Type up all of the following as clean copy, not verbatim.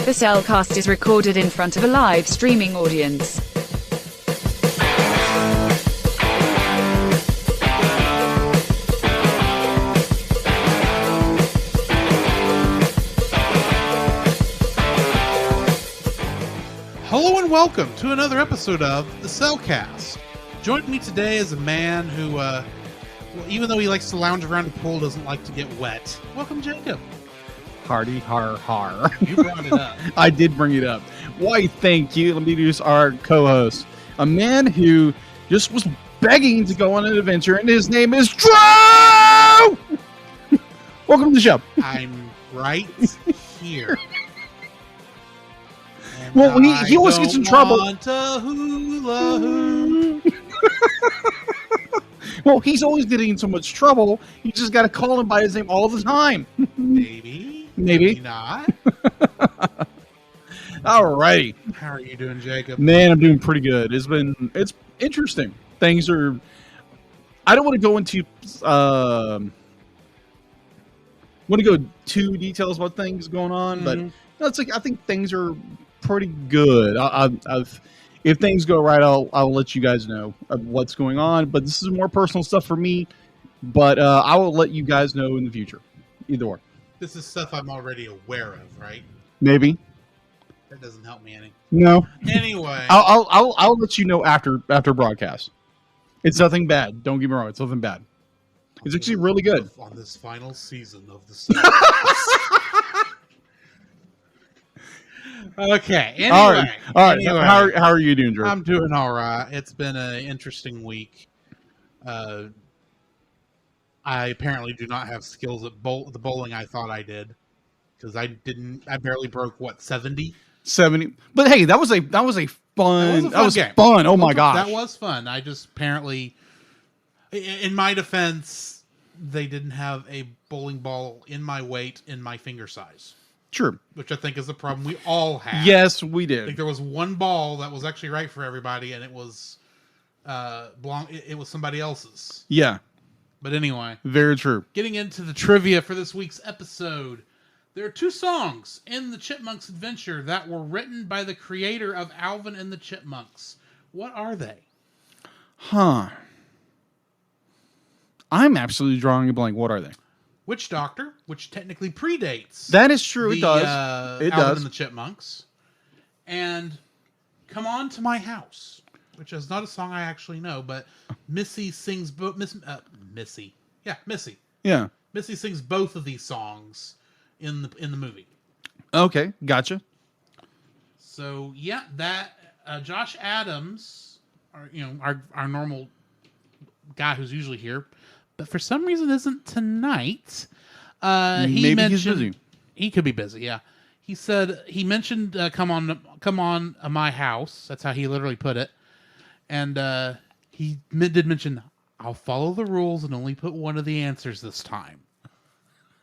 The Cellcast is recorded in front of a live streaming audience. Hello and welcome to another episode of The Cellcast. Joining me today is a man who, even though he likes to lounge around a pool, doesn't like to get wet. Welcome, Jacob. Hardy har har. You brought it up. I did bring it up. Why, thank you. Let me introduce our co-host. A man who just was begging to go on an adventure, and his name is Drew! Welcome to the show. I'm right here. And Well, he always gets in trouble. Want a hula hoop. Well, he's always getting in so much trouble, you just got to call him by his name all the time. Maybe not. All righty. How are you doing, Jacob? Man, I'm doing pretty good. It's interesting. Things are. I don't want to go into. Want to go too details about things going on, but it's like I think things are pretty good. If things go right, I'll let you guys know of what's going on. But this is more personal stuff for me. But I will let you guys know in the future. Either way. This is stuff I'm already aware of, right? Maybe. That doesn't help me any. No. Anyway, I'll let you know after broadcast. It's nothing bad. Don't get me wrong. It's nothing bad. It's actually really good. On this final season of the Cellcast. Okay. Anyway, all right. Anyway, How are you doing, Drew? I'm doing all right. It's been an interesting week. I apparently do not have skills at the bowling I thought I did, because I barely broke 70. But hey, that was a fun. That was game. Fun. Oh my gosh, that was fun. I just apparently, in my defense, they didn't have a bowling ball in my weight in my finger size. Sure. Which I think is a problem we all have. Yes, we I did. think there was one ball that was actually right for everybody, and it was it was somebody else's. Yeah. But anyway. Very true. Getting into the trivia for this week's episode. There are two songs in the Chipmunks adventure that were written by the creator of Alvin and the Chipmunks. What are they? Huh. I'm absolutely drawing a blank. What are they? Witch Doctor, which technically predates. That is true. It does. It Alvin does. and the Chipmunks. And Come On to My House, which is not a song I actually know, but Missy sings Missy. Yeah, Missy. Yeah. Missy sings both of these songs in the movie. Okay, gotcha. So yeah, that Josh Adams, our normal guy who's usually here, but for some reason isn't tonight. He mentioned he's busy. He could be busy. Yeah, he mentioned come on my house. That's how he literally put it, and he did mention I'll follow the rules and only put one of the answers this time.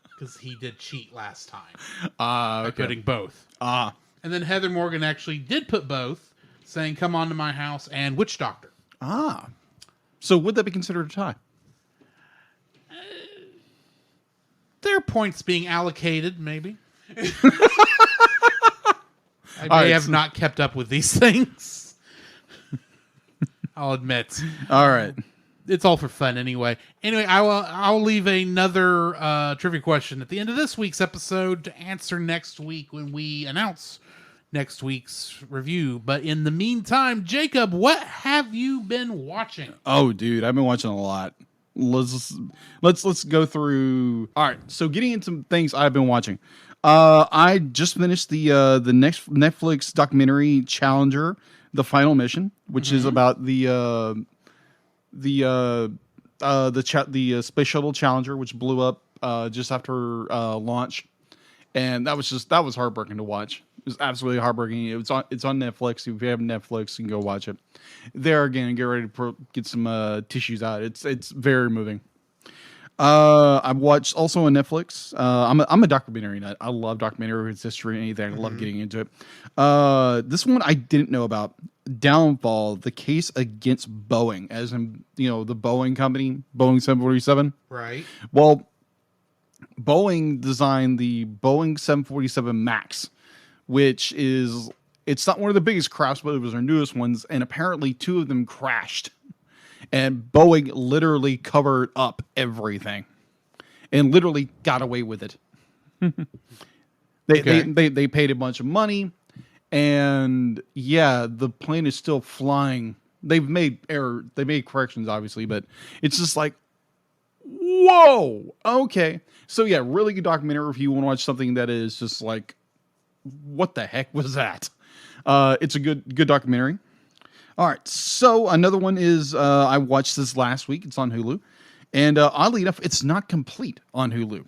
Because he did cheat last time by putting both. And then Heather Morgan actually did put both, saying "Come On to My House" and "Witch Doctor." So would that be considered a tie? There are points being allocated, maybe. I may have not kept up with these things. I'll admit. All right. It's all for fun anyway. Anyway, I'll leave another trivia question at the end of this week's episode to answer next week when we announce next week's review. But in the meantime, Jacob, what have you been watching? Oh, dude, I've been watching a lot. Let's go through. All right, so getting into things I've been watching. I just finished the next Netflix documentary Challenger, The Final Mission, which is about the space shuttle Challenger, which blew up just after launch, and that was heartbreaking to watch. It was absolutely heartbreaking. It's on Netflix. If you have Netflix, you can go watch it. There again, get ready to get some tissues out. It's very moving. I've watched also on Netflix. I'm a documentary nut. I love documentary, its history, anything. I love getting into it. This one I didn't know about. Downfall, the case against Boeing, as in, the Boeing company, Boeing 747. Right. Well, Boeing designed the Boeing 747 MAX, which is it's not one of the biggest crafts, but it was their newest ones, and apparently 2 of them crashed, and Boeing literally covered up everything, and literally got away with it. They paid a bunch of money, and yeah, the plane is still flying. They made corrections, obviously, but it's just like, whoa, okay. So yeah, really good documentary if you want to watch something that is just like, what the heck was that? It's a good documentary. All right, so another one is I watched this last week. It's on Hulu, and oddly enough, it's not complete on Hulu.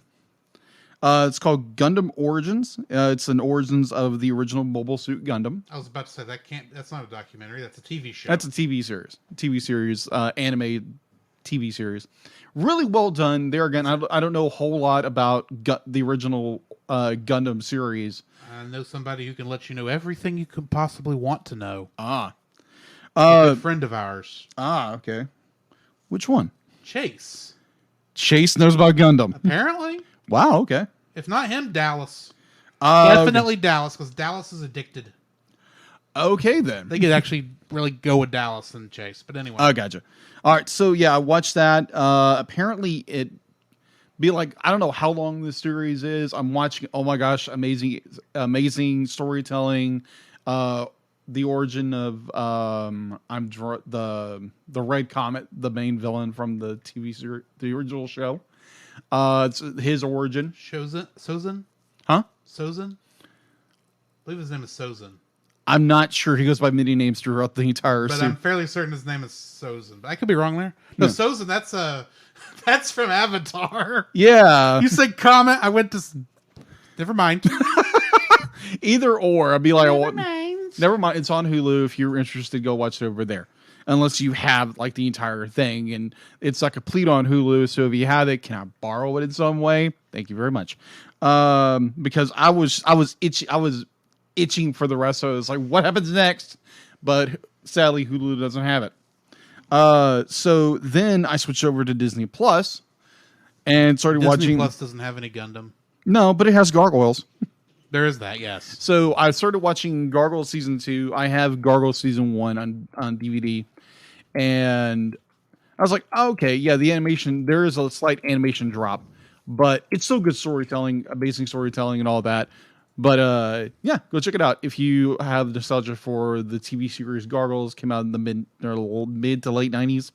It's called Gundam Origins. It's an origins of the original Mobile Suit Gundam. I was about to say that's not a documentary. That's a TV show. That's a TV series, anime TV series. Really well done. There again, I don't know a whole lot about the original Gundam series. I know somebody who can let you know everything you could possibly want to know. A friend of ours. Okay. Which one? Chase. Chase knows about Gundam. Apparently. Wow, okay. If not him, Dallas. Definitely okay. Dallas, because Dallas is addicted. Okay, then. They could actually really go with Dallas and Chase. But anyway. Oh, gotcha. All right, so yeah, I watched that. Apparently it be like, I don't know how long this series is. I'm watching, oh my gosh, amazing storytelling. The origin of the Red Comet, the main villain from the TV series, the original show. It's his origin. Sozin? Huh? Sozin? I believe his name is Sozin. I'm not sure. He goes by many names throughout the entire But series. I'm fairly certain his name is Sozin. But I could be wrong there. No, Sozin, that's from Avatar. Yeah. You said Comet, I went to... Never mind. Either or. I'd be like, Never mind. It's on Hulu. If you're interested, go watch it over there. Unless you have like the entire thing, and it's not complete on Hulu. So if you have it, can I borrow it in some way? Thank you very much. Because I was itching for the rest. So it's like, what happens next? But sadly, Hulu doesn't have it. So then I switched over to Disney Plus and started watching. Disney Plus doesn't have any Gundam. No, but it has Gargoyles. There is that, yes. So I started watching Gargoyle Season 2. I have Gargoyle Season 1 on DVD. And I was like, oh, okay, yeah, the animation, there is a slight animation drop. But it's still good storytelling, amazing storytelling and all that. But yeah, go check it out. If you have nostalgia for the TV series Gargoyles, came out in the mid to late 90s.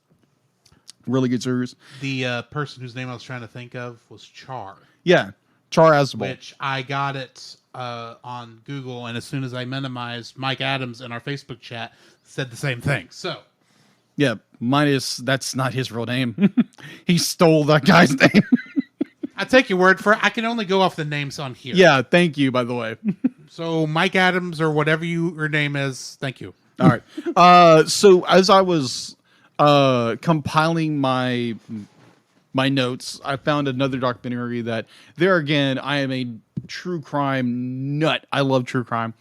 Really good series. The person whose name I was trying to think of was Char. Yeah, Char Aznavour. Which I got it on Google, and as soon as I minimized, Mike Adams in our Facebook chat said the same thing. So, yeah, that's not his real name. He stole that guy's name. I take your word for it. I can only go off the names on here. Yeah, thank you, by the way. So, Mike Adams or whatever your name is, thank you. All right. So as I was compiling my notes, I found another documentary that there again, I am a true crime nut. I love true crime.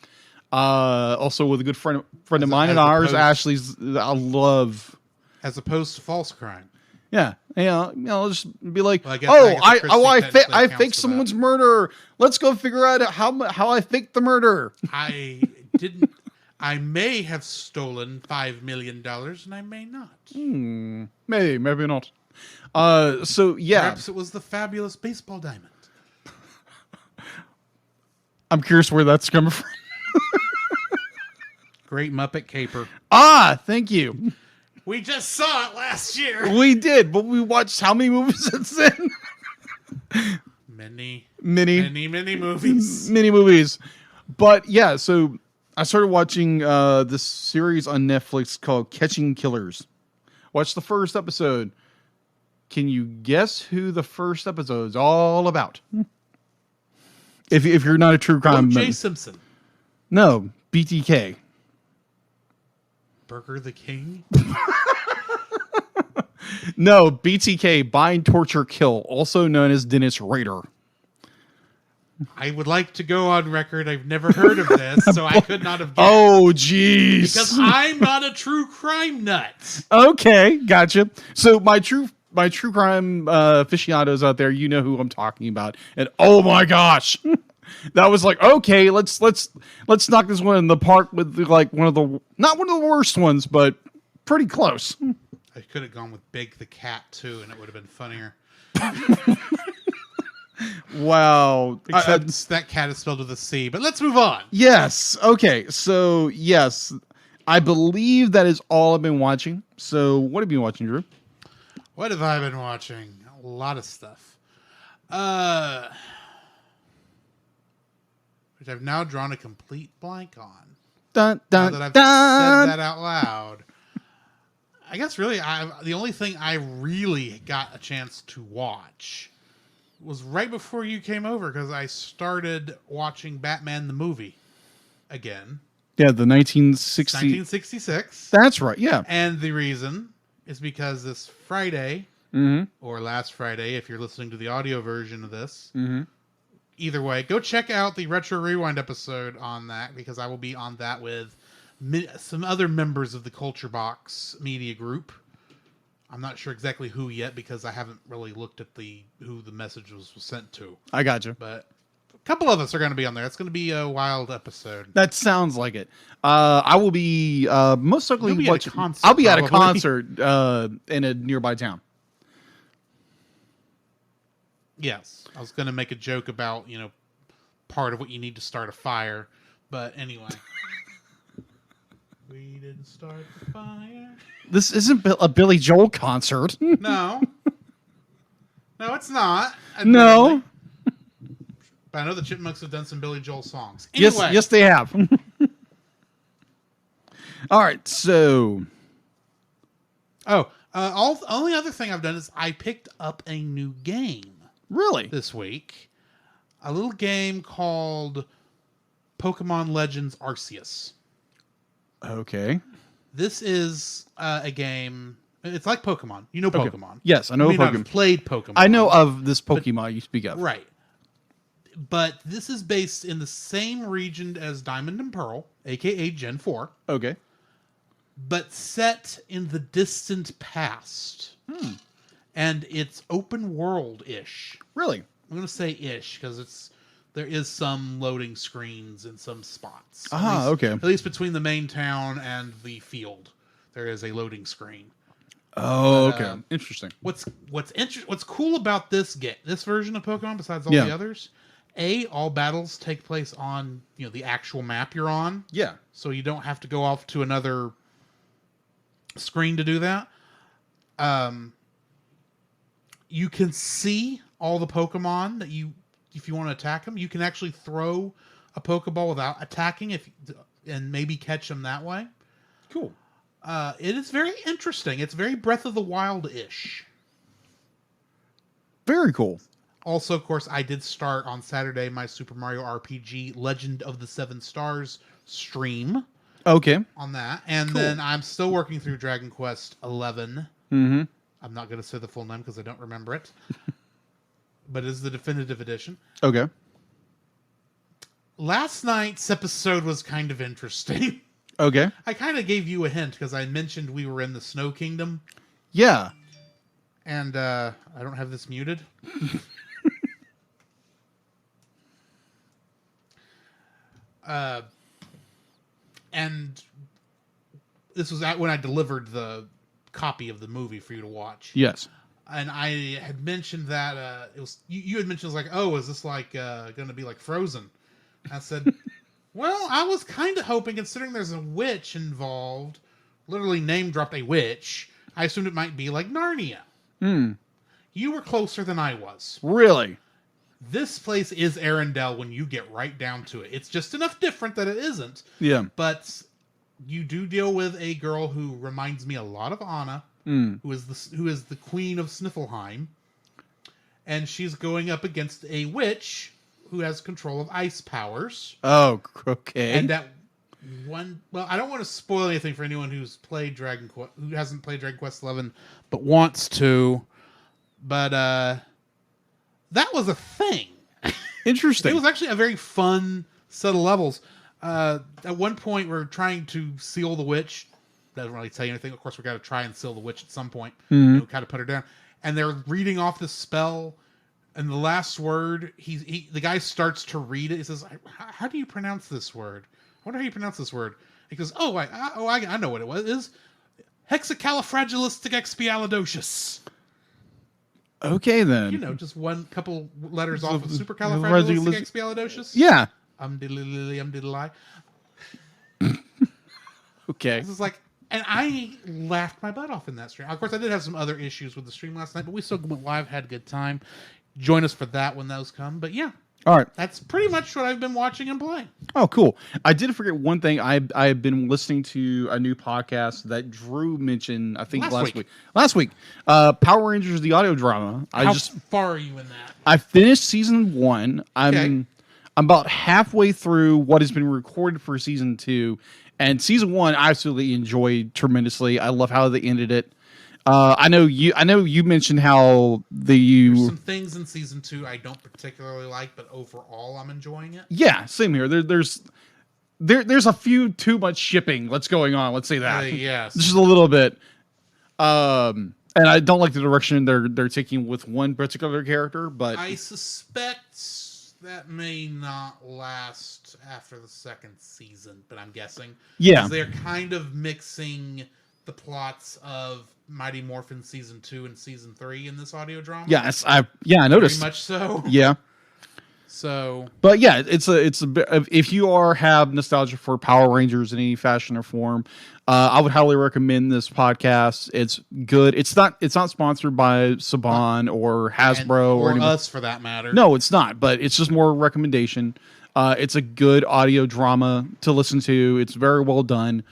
Also with a good friend of mine and ours, Ashley's, I love. As opposed to false crime. Yeah. I'll just be like, well, I faked someone's murder. Let's go figure out how I faked the murder. I didn't. I may have stolen $5 million, and I may not. Maybe not. So yeah, perhaps it was the fabulous baseball diamond. I'm curious where that's coming from. Great Muppet caper. Thank you. We just saw it last year. We did, but we watched how many movies since then? Many movies. Many movies. But yeah, so I started watching this series on Netflix called Catching Killers. Watch the first episode. Can you guess who the first episode is all about? If you're not a true crime, O.J. Simpson. No, BTK. Burger the King. No, BTK, Bind, Torture, Kill, also known as Dennis Rader. I would like to go on record. I've never heard of this, so I could not have guessed. Oh, jeez. Because I'm not a true crime nut. Okay, gotcha. So my true crime aficionados out there, you know who I'm talking about. And oh my gosh, That was like, okay, let's knock this one in the park with like not one of the worst ones, but pretty close. I could have gone with Big the Cat too, and it would have been funnier. Wow. Except that cat is spelled with a C. But let's move on. Yes. Okay. So yes, I believe that is all I've been watching. So what have you been watching, Drew? What have I been watching? A lot of stuff. Which I've now drawn a complete blank on. Dun, Now dun, that I've dun. said that out loud. I guess really, the only thing I really got a chance to watch was right before you came over, because I started watching Batman the movie again. Yeah, the 1960. 1966. That's right. Yeah. And the reason is because this Friday, or last Friday, if you're listening to the audio version of this, either way, go check out the Retro Rewind episode on that, because I will be on that with some other members of the Culture Box media group. I'm not sure exactly who yet, because I haven't really looked at who the message was sent to. I got you. But a couple of us are going to be on there. It's going to be a wild episode. That sounds like it. I will be most likely You'll be at a concert, I'll be at a probably. concert in a nearby town. Yes. I was going to make a joke about, part of what you need to start a fire. But anyway. We didn't start the fire. This isn't a Billy Joel concert. No. No, it's not. No. But I know the Chipmunks have done some Billy Joel songs. Anyway. Yes, they have. All right, so. Only other thing I've done is I picked up a new game. Really? This week. A little game called Pokemon Legends Arceus. Okay. This is a game. It's like Pokemon. You know Pokemon. Okay. Yes, I know you may not Pokemon. have played Pokemon. I know of this Pokemon you speak of. Right. But this is based in the same region as Diamond and Pearl, aka Gen 4. Okay. But set in the distant past. And it's open world-ish. Really? I'm going to say ish because there is some loading screens in some spots. Okay. At least between the main town and the field, there is a loading screen. Oh, okay. Interesting. What's cool about this version of Pokemon, besides all the others, all battles take place on the actual map you're on. Yeah. So you don't have to go off to another screen to do that. You can see all the Pokemon that if you want to attack them, you can actually throw a Pokeball without attacking and maybe catch them that way. Cool. It is very interesting. It's very Breath of the Wild-ish. Very cool. Also, of course, I did start on Saturday my Super Mario RPG Legend of the Seven Stars stream. Okay. On that. And then I'm still working through Dragon Quest 11. Mm-hmm. I'm not going to say the full name because I don't remember it. But it is the definitive edition. Okay. Last night's episode was kind of interesting. Okay. I kind of gave you a hint because I mentioned we were in the Snow Kingdom. Yeah. And I don't have this muted. And this was when I delivered the copy of the movie for you to watch. Yes. And I had mentioned that it was you had mentioned it was like, oh, is this like going to be like Frozen? I said, well, I was kind of hoping, considering there's a witch involved, literally name dropped a witch. I assumed it might be like Narnia. You were closer than I was. Really? This place is Arendelle when you get right down to it. It's just enough different that it isn't. Yeah. But you do deal with a girl who reminds me a lot of Anna, who is the queen of Sniffleheim, and she's going up against a witch who has control of ice powers. Oh, okay. And that one, well, I don't want to spoil anything for anyone who hasn't played Dragon Quest 11 but wants to. But that was a thing. Interesting. It was actually a very fun set of levels. At one point, we're trying to seal the witch. Doesn't really tell you anything. Of course, we got to try and seal the witch at some point. Kind of put her down. And they're reading off the spell. And the last word, the guy starts to read it. He says, "How do you pronounce this word? I wonder how you pronounce this word." He goes, I know what it was. It is hexacalifragilisticexpialidocious. Okay, then. You know, just one couple letters off of supercalifragilisticexpialidocious. Yeah. Diddly. Okay. This is like, and I laughed my butt off in that stream. Of course, I did have some other issues with the stream last night, but we still went live, had a good time. Join us for that when those come. But yeah. All right. That's pretty much what I've been watching and playing. Oh, cool. I did forget one thing. I've been listening to a new podcast that Drew mentioned, I think last week. Last week. Power Rangers, the audio drama. How far are you in that? I finished season 1. I'm about halfway through what has been recorded for season 2. And season 1 I absolutely enjoyed tremendously. I love how they ended it. I know you mentioned how There's some things in season 2 I don't particularly like, but overall I'm enjoying it. Yeah, same here. There's a few too much shipping that's going on. Let's say that. Yes, just a little bit. And I don't like the direction they're taking with one particular character, but I suspect that may not last after the second season. But I'm guessing, yeah, they're kind of mixing the plots of Mighty Morphin season 2 and season 3 in this audio drama. Yes, I noticed. Very much so. Yeah. So, but yeah, it's a bit. If you have nostalgia for Power Rangers in any fashion or form, I would highly recommend this podcast. It's good. It's not sponsored by Saban or Hasbro or us for that matter. No, it's not. But it's just more a recommendation. It's a good audio drama to listen to. It's very well done.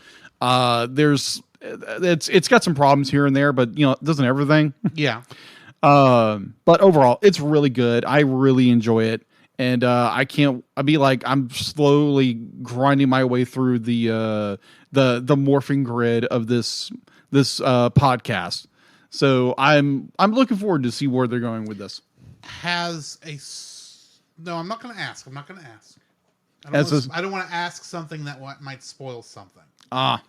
It's got some problems here and there, but it doesn't everything. Yeah. But overall, it's really good. I really enjoy it, and I'm slowly grinding my way through the morphing grid of this podcast. So I'm looking forward to see where they're going with this. No, I'm not going to ask. I don't want to ask something that might spoil something. But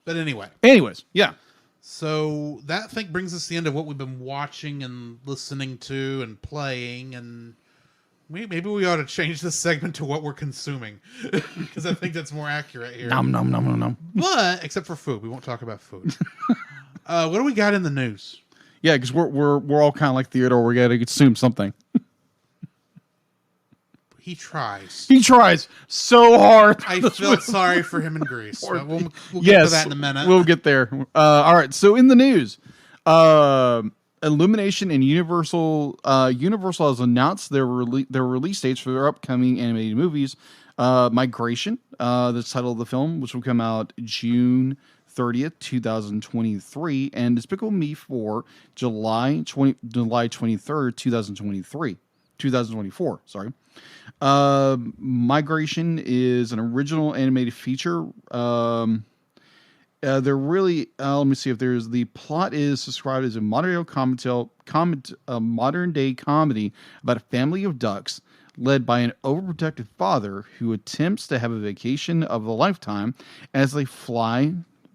anyways, yeah. So that I think brings us to the end of what we've been watching and listening to and playing, and maybe we ought to change this segment to what we're consuming because I think that's more accurate here. Nom nom nom nom nom. But except for food, we won't talk about food. What do we got in the news? Yeah, because we're all kind of like Theodore. We got to consume something. He tries. He tries so hard. I feel sorry for him in Greece. We'll get to that in a minute. We'll get there. All right. So in the news, Illumination and Universal has announced their release dates for their upcoming animated movies. Migration, the title of the film, which will come out June 30th, 2023, and Despicable Me 4, July 23rd, 2024. Sorry. Migration is an original animated feature. They're really let me see if there's the plot is described as a modern day comedy about a family of ducks led by an overprotective father who attempts to have a vacation of a lifetime as they fly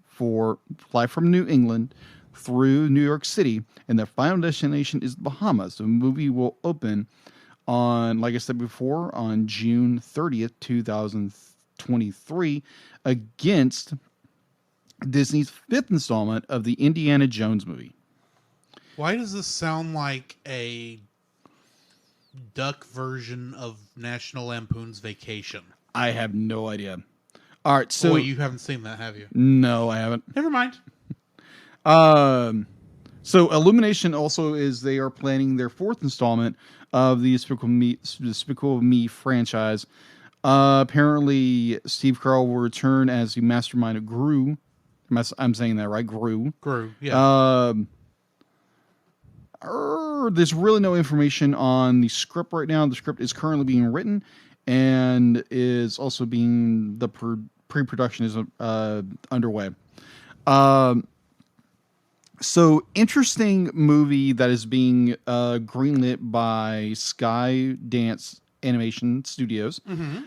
from New England through New York City, and their final destination is the Bahamas. The movie will open on, like I said before, on June 30th, 2023, against Disney's 5th installment of the Indiana Jones movie. Why does this sound like a duck version of National Lampoon's Vacation? I have no idea. All right, so... Boy, you haven't seen that, have you? No, I haven't. Never mind. So Illumination also they are planning their 4th installment of the Despicable Me franchise. Apparently, Steve Carell will return as the mastermind of Gru. I'm saying that right, Gru. Gru, yeah. There's really no information on the script right now. The script is currently being written and is also the pre-production is underway. So, interesting movie that is being greenlit by Skydance Animation Studios. Mm-hmm.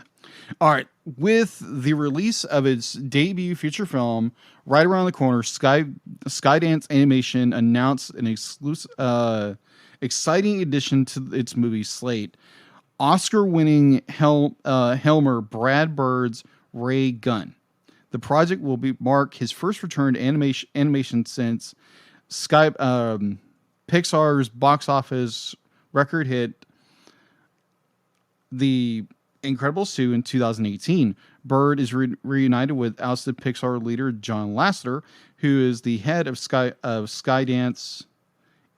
All right. With the release of its debut feature film right around the corner, Skydance Animation announced an exclusive, exciting addition to its movie slate. Oscar-winning Helmer Brad Bird's Ray Gunn. The project will mark his first return to animation since Pixar's box office record hit The Incredibles 2 in 2018. Bird is reunited with ousted Pixar leader John Lasseter, who is the head of Skydance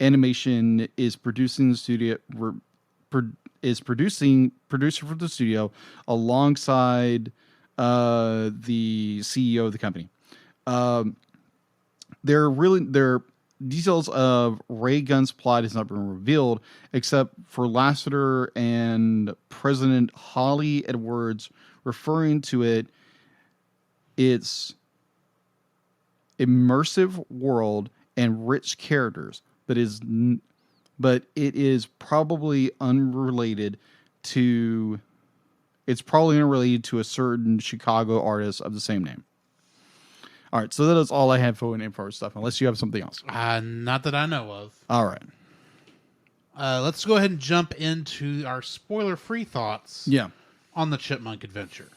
Animation, is producing the studio. Is producer for the studio alongside the CEO of the company. Their details of Ray Gunn's plot has not been revealed, except for Lasseter and President Holly Edwards referring to its immersive world and rich characters, but it is probably unrelated to. It's probably unrelated to a certain Chicago artist of the same name. All right, so that is all I have for info stuff, unless you have something else. Not that I know of. All right. Let's go ahead and jump into our spoiler-free thoughts on the Chipmunk adventure.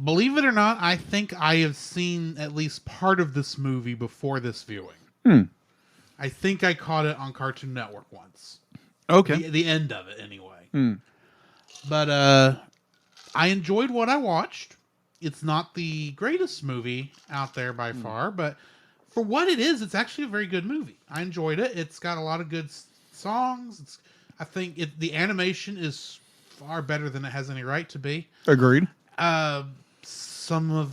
Believe it or not, I think I have seen at least part of this movie before this viewing. I think I caught it on Cartoon Network once. Okay. The end of it, anyway. But I enjoyed what I watched. It's not the greatest movie out there by far, but for what it is, it's actually a very good movie. I enjoyed it. It's got a lot of good songs. I think the animation is far better than it has any right to be. Agreed. Some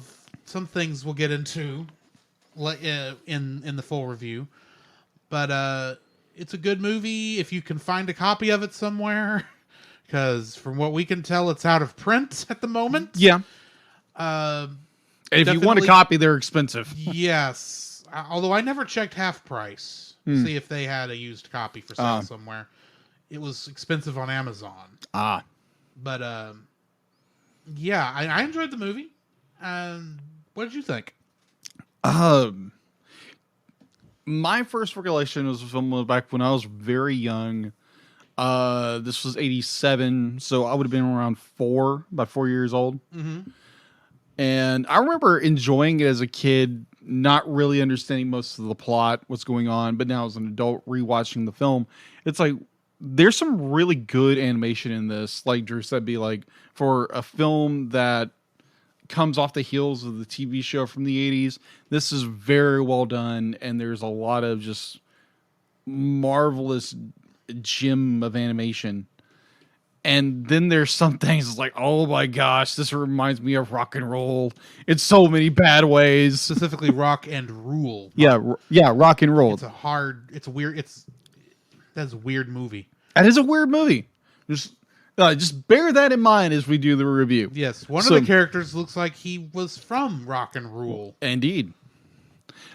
things we'll get into in the full review, but it's a good movie if you can find a copy of it somewhere, because from what we can tell, it's out of print at the moment. Yeah. If you want a copy, they're expensive. Yes. Although I never checked half price to see if they had a used copy for sale somewhere. It was expensive on Amazon. But yeah, I enjoyed the movie. What did you think? My first recollection was from back when I was very young. This was 87, so I would have been around about 4 years old. Mm-hmm. And I remember enjoying it as a kid, not really understanding most of the plot, what's going on. But now as an adult rewatching the film, it's like, there's some really good animation in this. Like Drew said, for a film that comes off the heels of the TV show from the 80s, this is very well done. And there's a lot of just marvelous gem of animation. And then there's some things like, oh my gosh, this reminds me of rock and roll in so many bad ways. Specifically rock and rule. Yeah, rock and roll. That's a weird movie. That is a weird movie. Just bear that in mind as we do the review. Yes, one of the characters looks like he was from rock and rule. Indeed.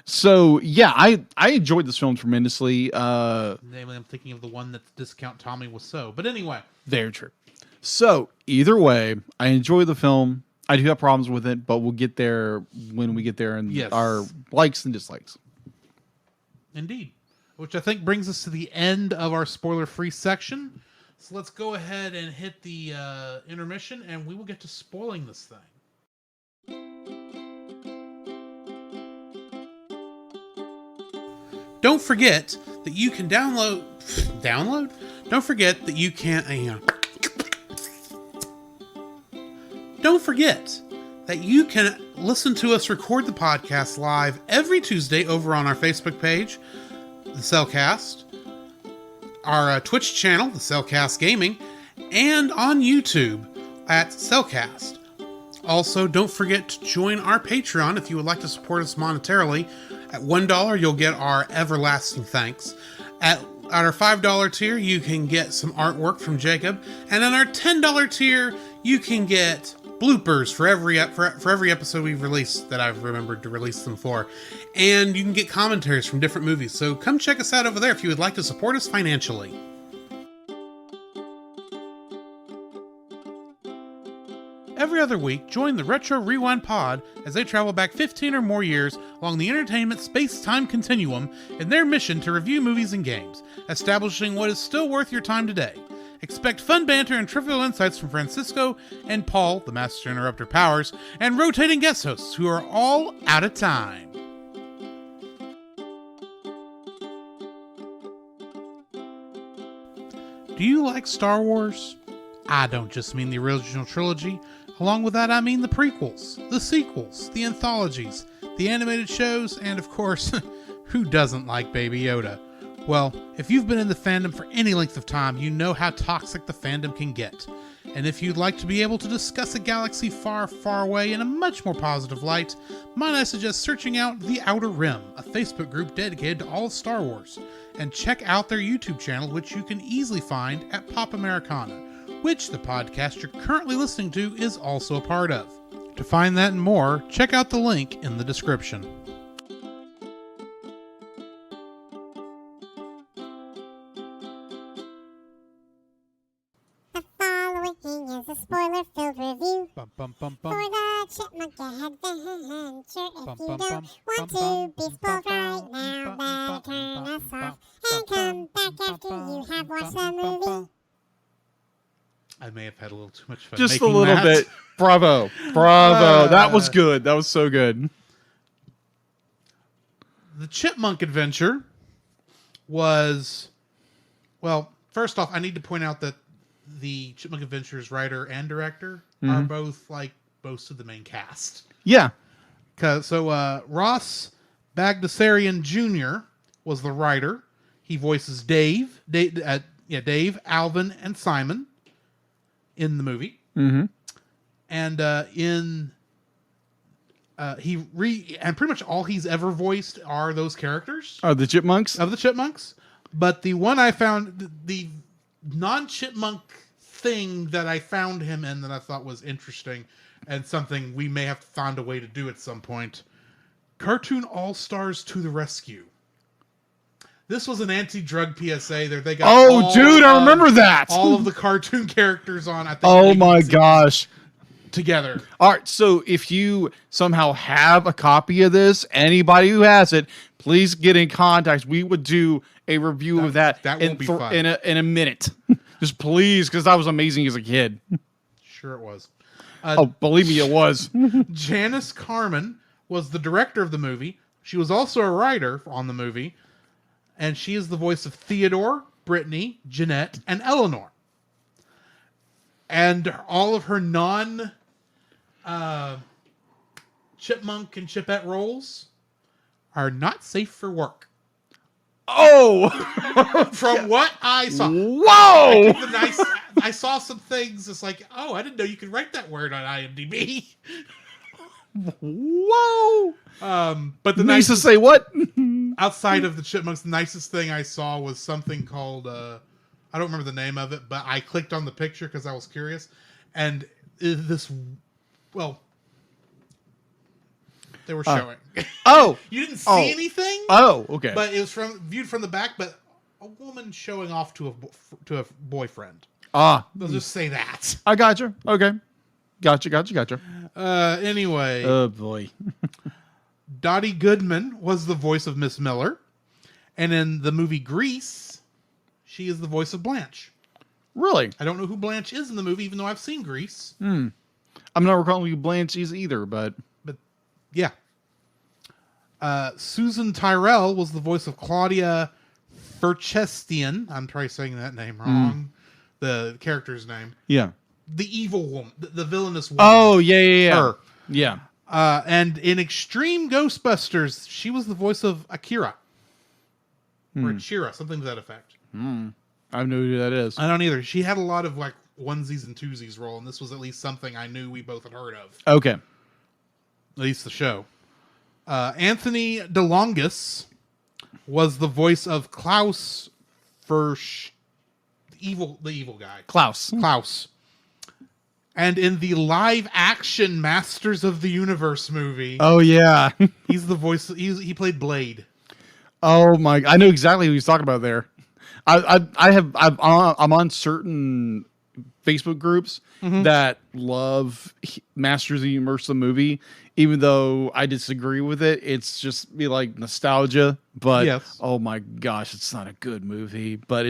So, yeah, I enjoyed this film tremendously. Namely, I'm thinking of the one that Discount Tommy Wiseau. But anyway. Very true. So, either way, I enjoy the film. I do have problems with it, but we'll get there when we get there in our likes and dislikes. Indeed. Which I think brings us to the end of our spoiler-free section. So let's go ahead and hit the intermission, and we will get to spoiling this thing. Don't forget that you can download? Don't forget that you can... Don't forget that you can listen to us record the podcast live every Tuesday over on our Facebook page, The Cellcast, our Twitch channel, The Cellcast Gaming, and on YouTube at Cellcast. Also, don't forget to join our Patreon if you would like to support us monetarily. At $1, you'll get our everlasting thanks. At our $5 tier, you can get some artwork from Jacob. And on our $10 tier, you can get bloopers for every episode we've released that I've remembered to release them for. And you can get commentaries from different movies. So come check us out over there if you would like to support us financially. Every other week, join the Retro Rewind Pod as they travel back 15 or more years along the entertainment space-time continuum in their mission to review movies and games, establishing what is still worth your time today. Expect fun banter and trivial insights from Francisco and Paul, the Master Interrupter Powers, and rotating guest hosts who are all out of time. Do you like Star Wars? I don't just mean the original trilogy. Along with that, I mean the prequels, the sequels, the anthologies, the animated shows, and of course, who doesn't like Baby Yoda? Well, if you've been in the fandom for any length of time, you know how toxic the fandom can get. And if you'd like to be able to discuss a galaxy far, far away in a much more positive light, might I suggest searching out The Outer Rim, a Facebook group dedicated to all of Star Wars, and check out their YouTube channel, which you can easily find at Pop Americana, which the podcast you're currently listening to is also a part of. To find that and more, check out the link in the description. The following is a spoiler-filled review Bum, bum, bum, for bum. the Chipmunk Adventure. If Bum, you bum, don't bum, want bum, to be bum, spoiled bum, right now, bum, then turn bum, us bum, off bum, and come bum, back bum, after bum, you have bum, watched bum, the bum, movie. bum. I may have had a little too much fun. Just a making little that. bit. Bravo. Bravo. That was good. That was so good. The Chipmunk Adventure was, well, first off, I need to point out that the Chipmunk Adventure's writer and director are both like most of the main cast. Yeah. So Ross Bagdasarian Jr. was the writer. He voices Dave, Alvin, and Simon in the movie. Mm-hmm. And and pretty much all he's ever voiced are those characters Oh, the Chipmunks? of the Chipmunks. But the one I found, the non-Chipmunk thing that I found him in that I thought was interesting and something we may have to find a way to do at some point. Cartoon All-Stars to the Rescue. This was an anti-drug PSA. There they got Oh, dude, I remember that. all of the cartoon characters on. I think Oh, my 18 gosh. together. All right, so if you somehow have a copy of this, anybody who has it, please get in contact. We would do a review of that, that won't be fun. in a minute. Just please, because that was amazing as a kid. Sure it was. Oh, believe me, it was. Janice Carmen was the director of the movie. She was also a writer on the movie. And she is the voice of Theodore, Brittany, Jeanette, and Eleanor. And all of her Chipmunk and Chipette roles are not safe for work. Oh! From what I saw. Whoa! I saw some things. It's like, oh, I didn't know you could write that word on IMDb. Whoa! But the Nice to nicest, say what? outside of the Chipmunks, the nicest thing I saw was something called, I don't remember the name of it, but I clicked on the picture because I was curious. And this, well, they were showing. Oh! You didn't see anything? Oh, okay. But it was viewed from the back, but a woman showing off to a boyfriend. They'll just say that. I got you. Okay. Gotcha. Anyway. Oh, boy. Dottie Goodman was the voice of Miss Miller. And in the movie Grease, she is the voice of Blanche. Really? I don't know who Blanche is in the movie, even though I've seen Grease. I'm not recalling who Blanche is either, but Yeah. Susan Tyrell was the voice of Claudia Furchestian. I'm probably saying that name wrong. The character's name. yeah. The evil woman. The villainous woman. Oh, yeah. Her. Yeah. And in Extreme Ghostbusters, she was the voice of Akira. Or Akira, something to that effect. I don't know who that is. I don't either. She had a lot of like onesies and twosies role, and this was at least something I knew we both had heard of. Okay. At least the show. Anthony DeLongis was the voice of Klaus Fursch, the evil guy. Klaus. And in the live action Masters of the Universe movie, Oh, yeah. he's the voice. He played Blade. Oh, my. I know exactly who he's talking about there. I'm on certain Facebook groups that love Masters of the Universe the movie, even though I disagree with it. It's just be like nostalgia, but Yes. oh my gosh, it's not a good movie. But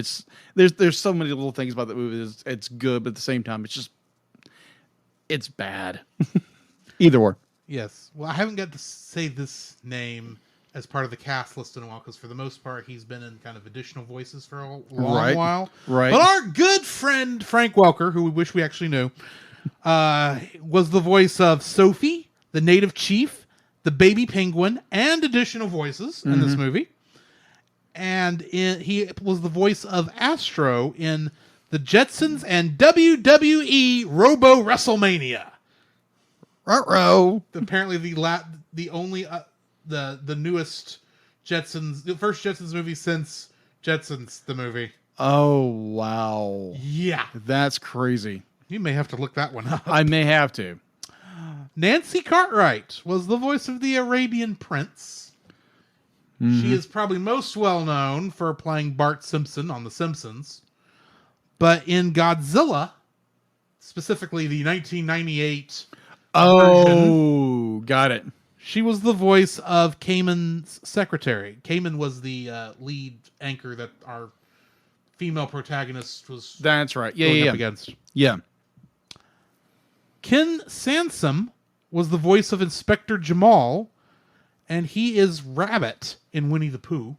there's so many little things about the movie. It's good, but at the same time, it's bad. Either or. Yes. Well, I haven't got to say this name as part of the cast list in a while, because for the most part, he's been in kind of additional voices for a long while. Right. But our good friend Frank Welker, who we wish we actually knew, was the voice of Sophie, the native chief, the baby penguin, and additional voices in this movie. And he was the voice of Astro in the Jetsons and WWE Robo WrestleMania. Ruh-roh. Apparently the only the newest Jetsons, the first Jetsons movie since Jetsons the movie. Oh wow. Yeah, That's crazy. you may have to look that one up. I may have to. Nancy Cartwright was the voice of the Arabian Prince. She is probably most well known for playing Bart Simpson on The Simpsons, but in Godzilla, specifically the 1998 Oh, got it. she was the voice of Cayman's secretary. Cayman was the lead anchor that our female protagonist was That's right. going Yeah. up against. Yeah. Ken Sansom was the voice of Inspector Jamal, and he is Rabbit in Winnie the Pooh.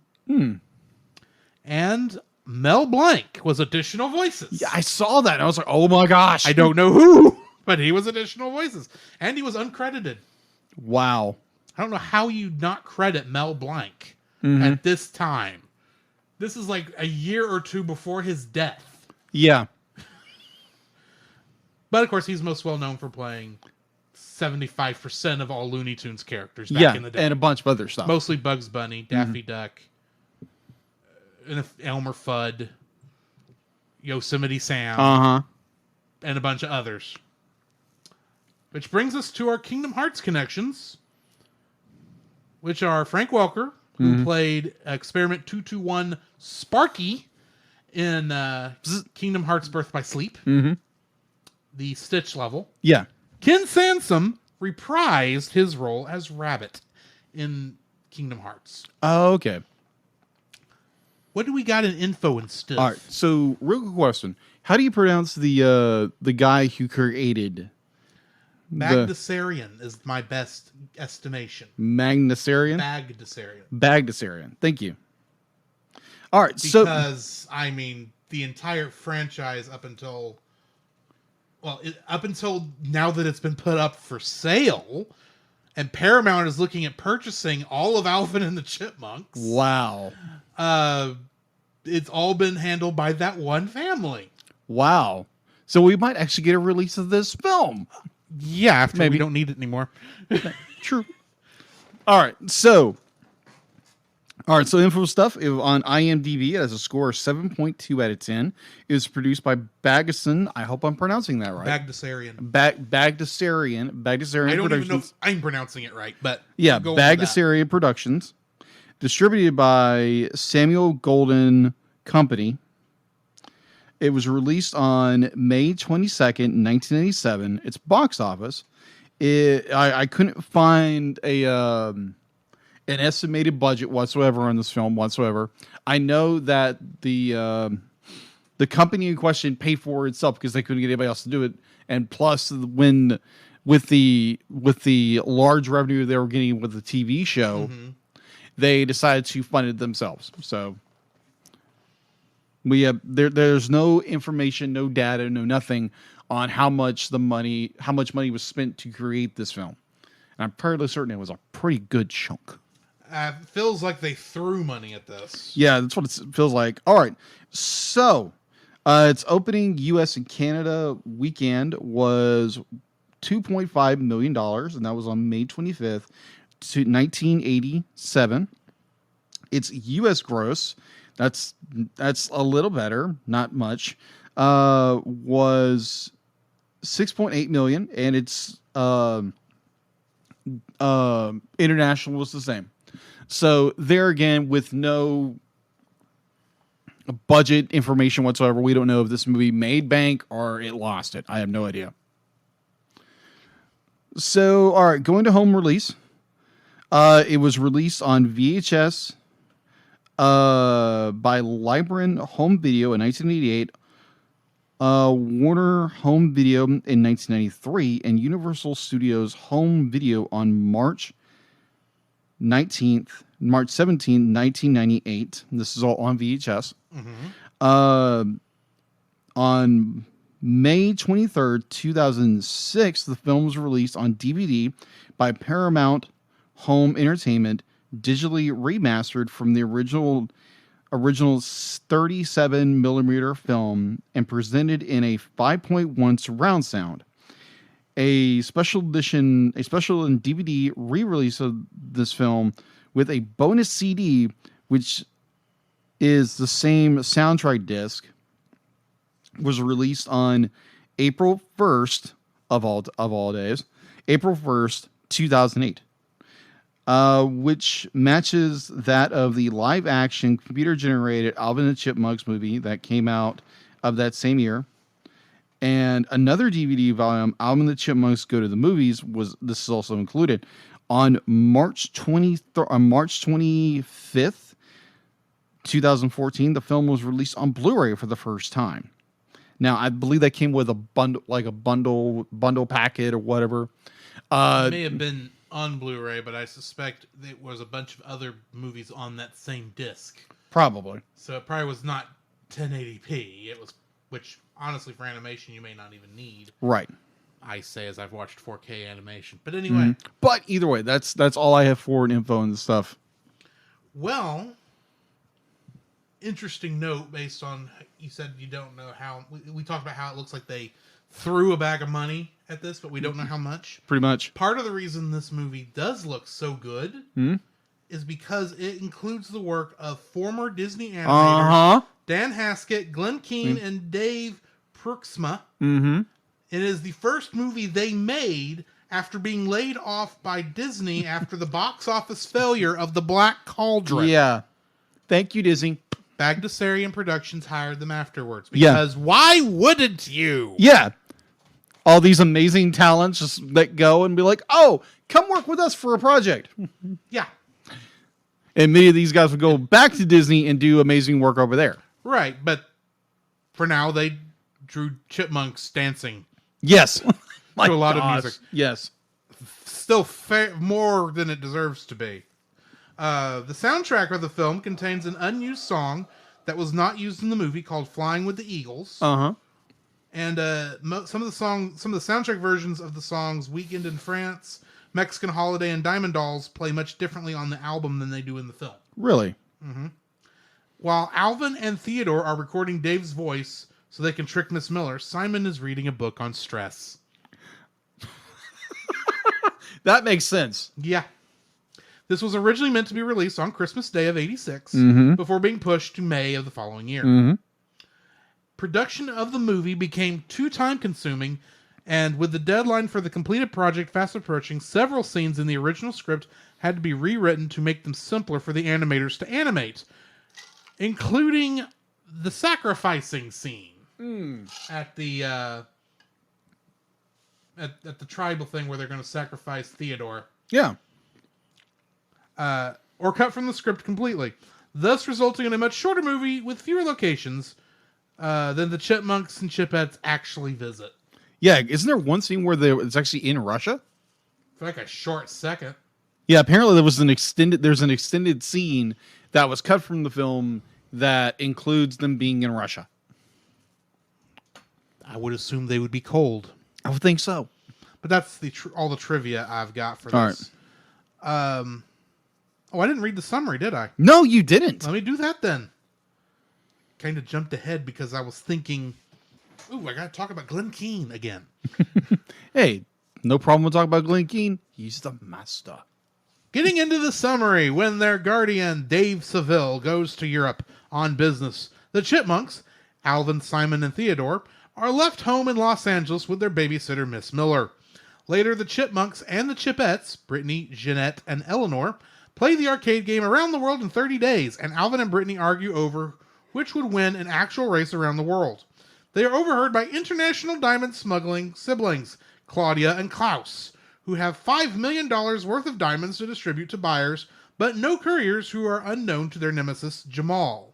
And Mel Blanc was additional voices. Yeah, I saw that. And I was like, oh my gosh. I don't know who, but he was additional voices. And he was uncredited. Wow. I don't know how you not credit Mel Blanc at this time. This is like a year or two before his death. Yeah. But of course, he's most well known for playing 75% of all Looney Tunes characters back in the day. And a bunch of other stuff. Mostly Bugs Bunny, Daffy Duck, and Elmer Fudd, Yosemite Sam, Uh-huh. and a bunch of others. Which brings us to our Kingdom Hearts connections, which are Frank Welker, who played Experiment 221 Sparky in Kingdom Hearts Birth by Sleep, the Stitch level. Yeah. Ken Sansom reprised his role as Rabbit in Kingdom Hearts. Oh, okay. What do we got in info and stuff? All right. So, real quick question. How do you pronounce the guy who created Bagdasarian is my best estimation. Magnusarian? Bagdasarian. Bagdasarian. Thank you. All right. Because, I mean, the entire franchise up until now that it's been put up for sale, and Paramount is looking at purchasing all of Alvin and the Chipmunks. Wow. It's all been handled by that one family. Wow. So we might actually get a release of this film. Yeah, after Maybe. we don't need it anymore. True. All right. So info stuff on IMDb. It has a score of 7.2 out of 10. It was produced by Bagdasarian. I hope I'm pronouncing that right. Bagdasarian. Bagdasarian I don't even know Productions. if I'm pronouncing it right, but Yeah, go on with that. Bagdasarian Productions. Distributed by Samuel Golden Company. It was released on May 22nd, 1987. Its box office. I couldn't find an estimated budget whatsoever on this film whatsoever. I know that the company in question paid for itself because they couldn't get anybody else to do it, and plus when with the large revenue they were getting with the TV show, they decided to fund it themselves. So we have there's no information, no data, no nothing on how much money was spent to create this film. And I'm fairly certain it was a pretty good chunk. Feels like they threw money at this. Yeah, that's what it feels like. All right. So, its opening U.S. and Canada weekend was $2.5 million, and that was on May 25th, 1987. Its U.S. gross, that's a little better, not much, was $6.8 million, and its international was the same. So there again, with no budget information whatsoever. We don't know if this movie made bank or it lost it. I have no idea. So, all right, going to home release. It was released on VHS by Libran Home Video in 1988, Warner Home Video in 1993, and Universal Studios Home Video on March 17th, 1998. This is all on VHS. On May 23rd, 2006, the film was released on DVD by Paramount Home Entertainment, digitally remastered from the original 37 millimeter film and presented in a 5.1 surround sound. A special and DVD re-release of this film with a bonus CD, which is the same soundtrack disc, was released on April 1st of all days, April 1st, 2008. Which matches that of the live-action computer-generated Alvin and the Chipmunks movie that came out of that same year. And another DVD volume, Alvin and the Chipmunks Go to the Movies, this is also included. On March 25th, 2014, the film was released on Blu-ray for the first time. Now, I believe that came with a bundle packet or whatever. It may have been on Blu-ray, but I suspect it was a bunch of other movies on that same disc. Probably. So it probably was not 1080p. It was, which honestly for animation you may not even need. Right. I say as I've watched 4K animation. But anyway. But either way, that's all I have for info and stuff. Well, interesting note based on, you said you don't know how, we talked about how it looks like they threw a bag of money at this, but we don't know how much. Pretty much. Part of the reason this movie does look so good is because it includes the work of former Disney animators Dan Haskett, Glenn Keane, and Dave Pruxma. It is the first movie they made after being laid off by Disney after the box office failure of The Black Cauldron. Yeah. Thank you, Disney. Bagdasarian Productions hired them afterwards. Because why wouldn't you? Yeah. All these amazing talents just let go and be like, oh, come work with us for a project. Yeah. And many of these guys would go back to Disney and do amazing work over there. Right, but for now they drew chipmunks dancing. Yes. To a lot of music. Yes. Still more than it deserves to be. The soundtrack of the film contains an unused song that was not used in the movie called Flying with the Eagles. And some of the soundtrack versions of the songs Weekend in France, Mexican Holiday, and Diamond Dolls play much differently on the album than they do in the film. Really? While Alvin and Theodore are recording Dave's voice so they can trick Miss Miller, Simon is reading a book on stress. That makes sense. Yeah. This was originally meant to be released on Christmas Day of '86 before being pushed to May of the following year. Production of the movie became too time-consuming, and with the deadline for the completed project fast approaching, several scenes in the original script had to be rewritten to make them simpler for the animators to animate, including the sacrificing scene at the at the tribal thing where they're going to sacrifice Theodore. Yeah. Or cut from the script completely, thus resulting in a much shorter movie with fewer locations than the Chipmunks and Chipettes actually visit. Yeah, isn't there one scene where it's actually in Russia? For like a short second. Yeah, apparently there's an extended scene that was cut from the film that includes them being in Russia. I would assume they would be cold. I would think so. But that's all the trivia I've got for this. All right. Oh, I didn't read the summary, did I? No, you didn't. Let me do that then. Kind of jumped ahead because I was thinking, ooh, I got to talk about Glenn Keane again. Hey, no problem with talking about Glenn Keane. He's the master. Getting into the summary, when their guardian, Dave Seville, goes to Europe on business, the Chipmunks, Alvin, Simon, and Theodore, are left home in Los Angeles with their babysitter, Miss Miller. Later, the Chipmunks and the Chipettes, Brittany, Jeanette, and Eleanor, play the arcade game Around the World in 30 Days, and Alvin and Brittany argue over which would win an actual race around the world. They are overheard by international diamond smuggling siblings, Claudia and Klaus, who have $5 million worth of diamonds to distribute to buyers, but no couriers who are unknown to their nemesis, Jamal.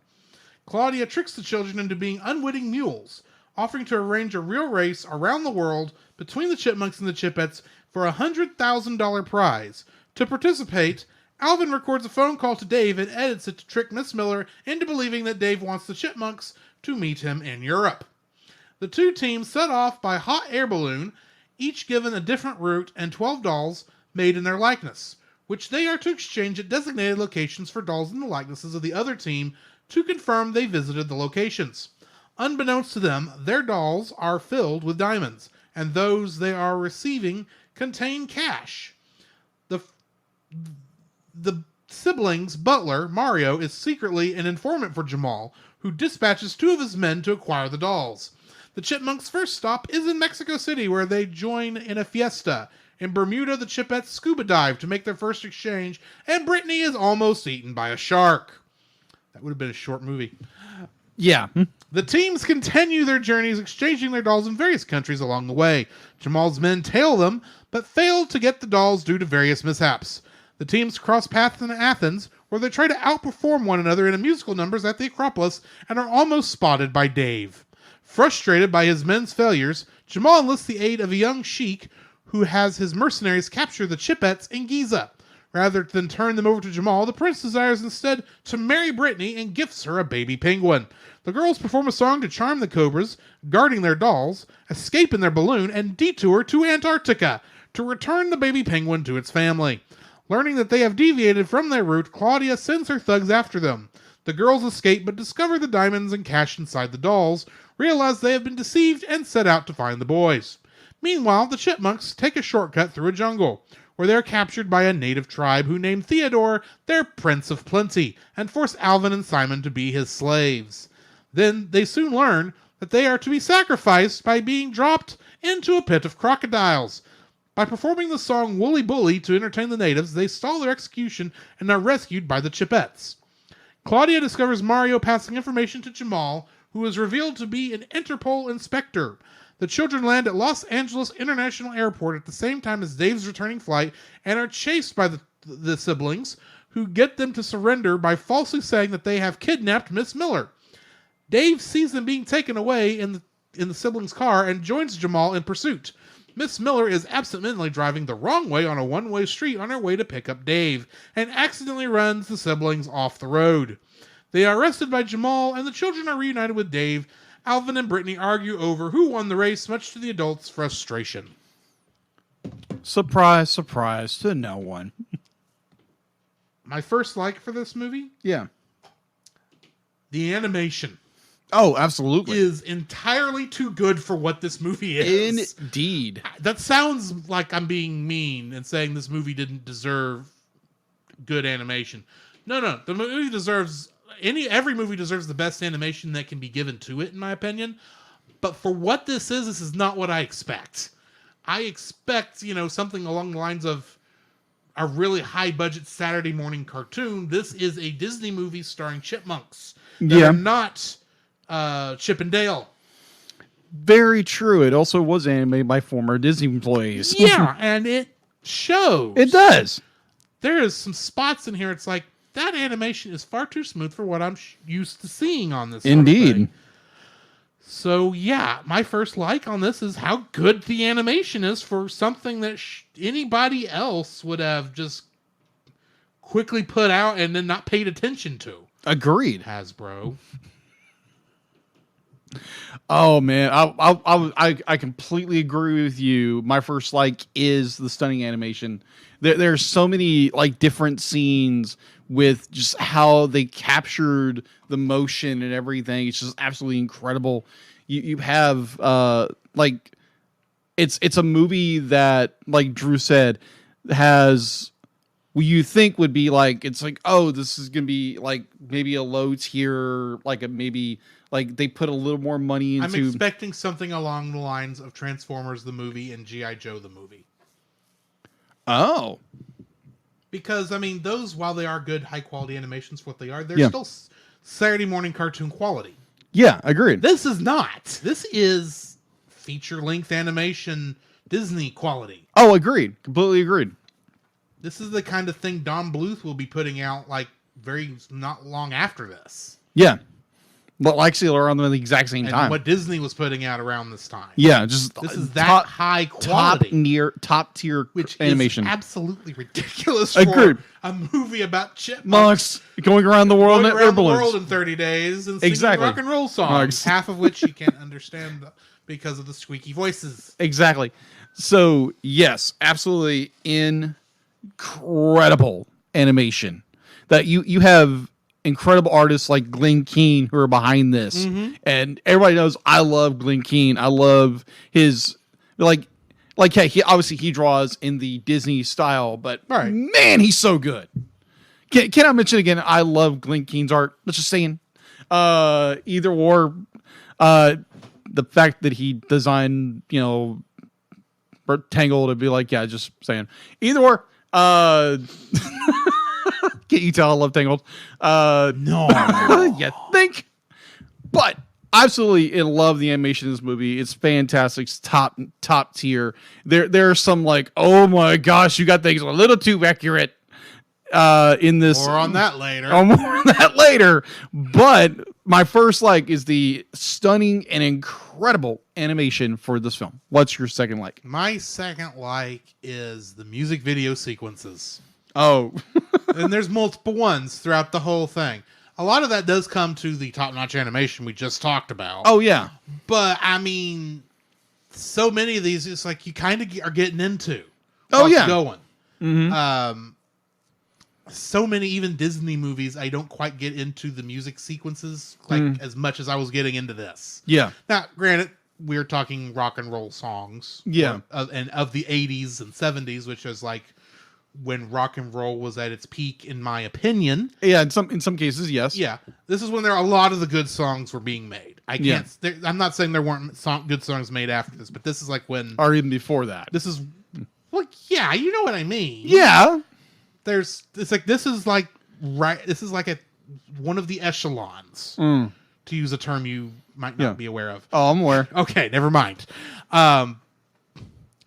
Claudia tricks the children into being unwitting mules, offering to arrange a real race around the world between the Chipmunks and the Chipettes for a $100,000 prize. To participate, Alvin records a phone call to Dave and edits it to trick Miss Miller into believing that Dave wants the Chipmunks to meet him in Europe. The two teams set off by hot air balloon, each given a different route and 12 dolls made in their likeness, which they are to exchange at designated locations for dolls in the likenesses of the other team to confirm they visited the locations. Unbeknownst to them, their dolls are filled with diamonds, and those they are receiving contain cash. The siblings' butler, Mario, is secretly an informant for Jamal, who dispatches two of his men to acquire the dolls. The Chipmunks' first stop is in Mexico City, where they join in a fiesta. In Bermuda, the Chipettes scuba dive to make their first exchange, and Brittany is almost eaten by a shark. That would have been a short movie. Yeah. The teams continue their journeys, exchanging their dolls in various countries along the way. Jamal's men tail them, but fail to get the dolls due to various mishaps. The teams cross paths in Athens, where they try to outperform one another in musical numbers at the Acropolis, and are almost spotted by Dave. Frustrated by his men's failures, Jamal enlists the aid of a young sheik who has his mercenaries capture the Chipettes in Giza. Rather than turn them over to Jamal, the prince desires instead to marry Brittany and gifts her a baby penguin. The girls perform a song to charm the Cobras, guarding their dolls, escape in their balloon, and detour to Antarctica to return the baby penguin to its family. Learning that they have deviated from their route, Claudia sends her thugs after them. The girls escape but discover the diamonds and cash inside the dolls, realize they have been deceived, and set out to find the boys. Meanwhile, the Chipmunks take a shortcut through a jungle, where they are captured by a native tribe who named Theodore their Prince of Plenty, and force Alvin and Simon to be his slaves. Then they soon learn that they are to be sacrificed by being dropped into a pit of crocodiles. By performing the song Woolly Bully to entertain the natives, they stall their execution and are rescued by the Chipettes. Claudia discovers Mario passing information to Jamal, who is revealed to be an Interpol inspector. The children land at Los Angeles International Airport at the same time as Dave's returning flight and are chased by the siblings, who get them to surrender by falsely saying that they have kidnapped Miss Miller. Dave sees them being taken away in the siblings' car and joins Jamal in pursuit. Miss Miller is absentmindedly driving the wrong way on a one-way street on her way to pick up Dave, and accidentally runs the siblings off the road. They are arrested by Jamal, and the children are reunited with Dave. Alvin and Brittany argue over who won the race, much to the adults' frustration. Surprise, surprise to no one. My first like for this movie? Yeah. The animation. Oh, absolutely. Is entirely too good for what this movie is. Indeed. That sounds like I'm being mean and saying this movie didn't deserve good animation. No. The movie deserves every movie deserves the best animation that can be given to it, in my opinion. But for what this is not what I expect. I expect, something along the lines of a really high budget Saturday morning cartoon. This is a Disney movie starring chipmunks. That are not Chip and Dale. Very true. It also was animated by former Disney employees. Yeah, and it shows. It does. There is some spots in here. It's like, that animation is far too smooth for what I'm used to seeing on this. Indeed. So, yeah, my first like on this is how good the animation is for something that anybody else would have just quickly put out and then not paid attention to. Agreed. Hasbro. Oh man, I completely agree with you. My first like is the stunning animation. There's so many like different scenes with just how they captured the motion and everything. It's just absolutely incredible. You have like it's a movie that, like Drew said, has what you think would be like, it's like, oh, this is gonna be like maybe a low tier, like a maybe like they put a little more money into. I'm expecting something along the lines of Transformers the movie and G.I. Joe the movie. Oh. Because, I mean, those, while they are good, high-quality animations for what they are, they're Saturday morning cartoon quality. Yeah, agreed. This is not. This is feature-length animation Disney quality. Oh, agreed. Completely agreed. This is the kind of thing Don Bluth will be putting out like very not long after this. Yeah. But actually around the exact same And time. what Disney was putting out around this time. Yeah, just This is that high quality. top tier which animation. is absolutely ridiculous Agreed. for a movie about chipmunks Monks going around the world in going air around the balloons. world in 30 days and singing Exactly. rock and roll songs, Monks. half of which you can't understand because of the squeaky voices. Exactly. So, yes, absolutely incredible animation. That you have incredible artists like Glenn Keane who are behind this. And everybody knows I love Glenn Keane. I love his yeah, he draws in the Disney style, but Right. man, he's so good. Can I mention again, I love Glenn Keane's art. Let's just saying. Either or the fact that he designed, Tangle to be like, yeah, just saying. Either or. Can't you tell I love Tangled? No. You think? But absolutely in love the animation in this movie. It's fantastic. It's top tier. There are some like, oh my gosh, you got things a little too accurate in this. More on that later. More on that later. But my first like is the stunning and incredible animation for this film. What's your second like? My second like is the music video sequences. Oh. And there's multiple ones throughout the whole thing. A lot of that does come to the top-notch animation we just talked about. Oh, yeah. But, I mean, so many of these, it's like you kind of are getting into Oh, what's yeah. going. Mm-hmm. So many, even Disney movies, I don't quite get into the music sequences like as much as I was getting into this. Yeah. Now, granted, we're talking rock and roll songs. Yeah. And of the 80s and 70s, which is like when rock and roll was at its peak, in my opinion. Yeah, in some cases, yes. Yeah, this is when a lot of the good songs were being made. I'm not saying there weren't good songs made after this, but this is like when, or even before that. this is, well, yeah, you know what I mean. Yeah. This is like one of the echelons, to use a term you might not be aware of. Oh, I'm aware. Okay, never mind.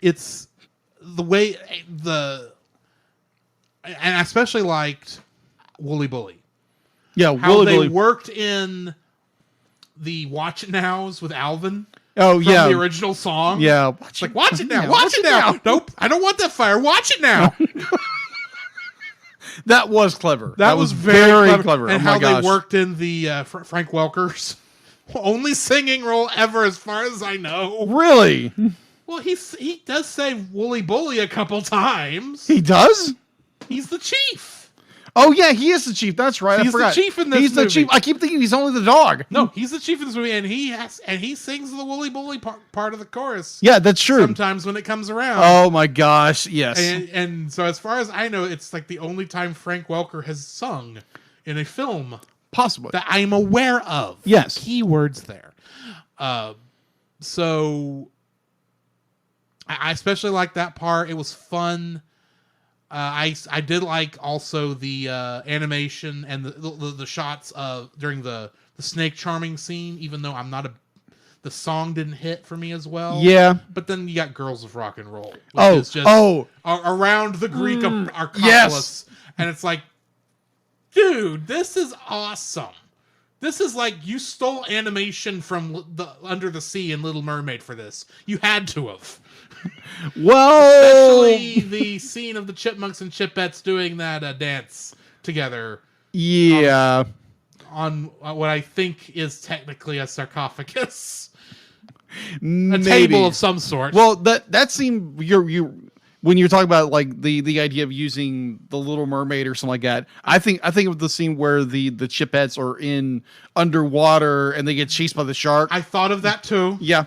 It's the way and I especially liked Wooly Bully. Yeah, How Wooly they Bully. worked in the Watch It Nows with Alvin. Oh, From yeah. the original song. Yeah. It's like, watch it now. Watch it now. Nope. I don't want that fire. Watch it now. That was clever. That was very clever. And oh my how gosh. they worked in the Frank Welker's only singing role ever, as far as I know. Really? Well, he does say Wooly Bully a couple times. He does? He's the chief. Oh, yeah, he is the chief. That's right. He's I forgot. the chief in this He's the movie. chief. I keep thinking he's only the dog. No, he's the chief in this movie, and he sings the Wooly Bully part of the chorus. Yeah, that's true. Sometimes when it comes around. Oh, my gosh. Yes. And so as far as I know, it's like the only time Frank Welker has sung in a film Possibly. that I'm aware of. Yes. Keywords there. So I especially like that part. It was fun. I did like also the animation and the shots of during the snake charming scene, even though the song didn't hit for me as well. Yeah. But then you got Girls of Rock and Roll, which Oh, is just oh. around the Greek Archopolis. Yes. And it's like, dude, this is awesome. This is like you stole animation from the Under the Sea and Little Mermaid for this. You had to have. Well, Especially the scene of the Chipmunks and Chipettes doing that dance together. Yeah. On what I think is technically a sarcophagus. A Maybe. table of some sort. Well, that seemed you when you're talking about like the idea of using the Little Mermaid or something like that. I think of the scene where the Chipettes are in underwater and they get chased by the shark. I thought of that too. Yeah.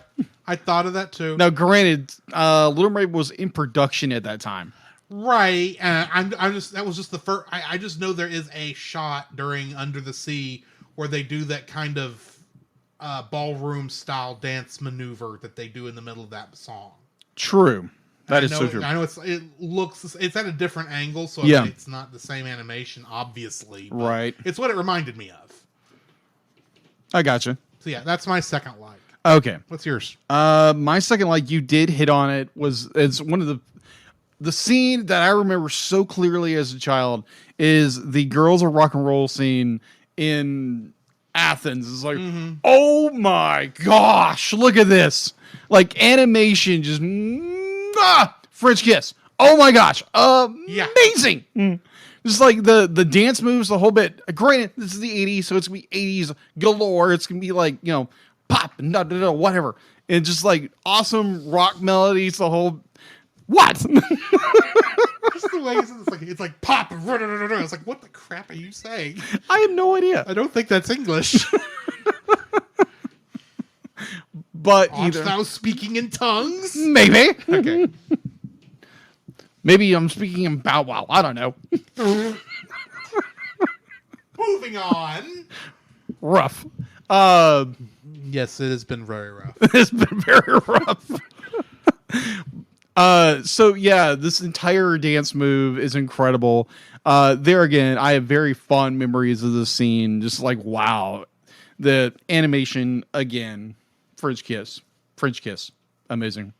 I thought of that too. Now, granted, Little Mermaid was in production at that time. Right. And I'm just that was just the first. I just know there is a shot during Under the Sea where they do that kind of ballroom style dance maneuver that they do in the middle of that song. True. That is I know, so true. I know it's at a different angle, so Yeah. it's not the same animation, obviously. But Right. It's what it reminded me of. I gotcha. So yeah, that's my second like. Okay. What's yours? My second like, you did hit on it, it's one of the scene that I remember so clearly as a child is the Girls of Rock and Roll scene in Athens. It's like, oh my gosh, look at this. Like animation, just French kiss. Oh my gosh, amazing. Just like the dance moves, the whole bit. Granted, this is the 80s, so it's gonna be 80s galore. It's gonna be like, pop and whatever. And just like awesome rock melodies, the whole what? Just the way it's like pop. It's like, what the crap are you saying? I have no idea. I don't think that's English. But Art thou speaking in tongues? Maybe. Okay. Maybe I'm speaking in Bow Wow. I don't know. Moving on. Rough. Yes, it has been very rough. It's been very rough. So yeah, this entire dance move is incredible. There again, I have very fond memories of this scene. Just like, wow. The animation again. French kiss. Amazing.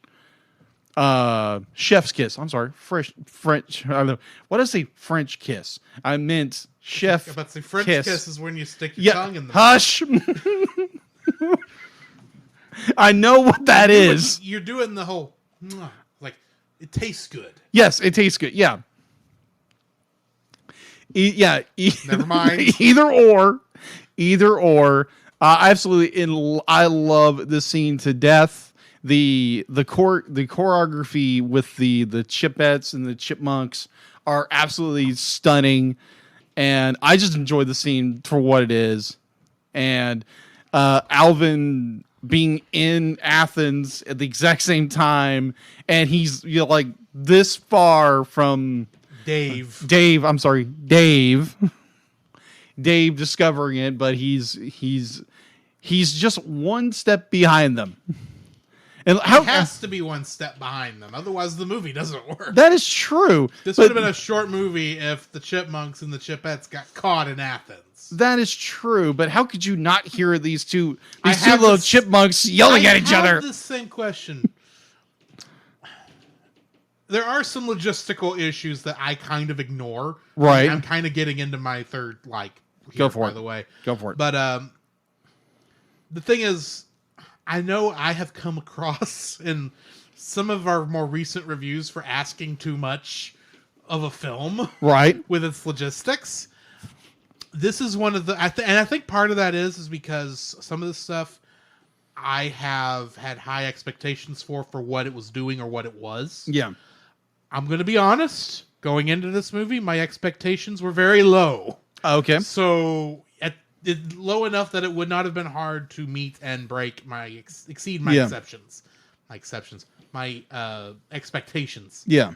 Chef's kiss. I'm sorry. French. I don't know. What did I say? French kiss. I meant chef. But the French kiss is when you stick your Yeah. tongue in the Hush. I know what that is. You're doing the whole like it tastes good. Yes, it tastes good. Yeah. Never mind. Either or. Absolutely. I love this scene to death. The choreography with the Chipettes and the Chipmunks are absolutely stunning, and I just enjoy the scene for what it is. And Alvin being in Athens at the exact same time, and he's like this far from Dave. Dave discovering it, but he's just one step behind them. And He has to be one step behind them, otherwise the movie doesn't work. That is true. This would have been a short movie if the Chipmunks and the Chipettes got caught in Athens. That is true, but how could you not hear these two little chipmunks yelling at each other? I have the same question. There are some logistical issues that I kind of ignore. Right. I'm kind of getting into my third like. Go for it. By the way, go for it. But the thing is, I know I have come across in some of our more recent reviews for asking too much of a film, right, with its logistics. This is one of the, and I think part of that is because some of the stuff I have had high expectations for what it was doing or what it was. Yeah, I'm going to be honest. Going into this movie, my expectations were very low. Okay. So low enough that it would not have been hard to meet and break exceed my expectations. Yeah.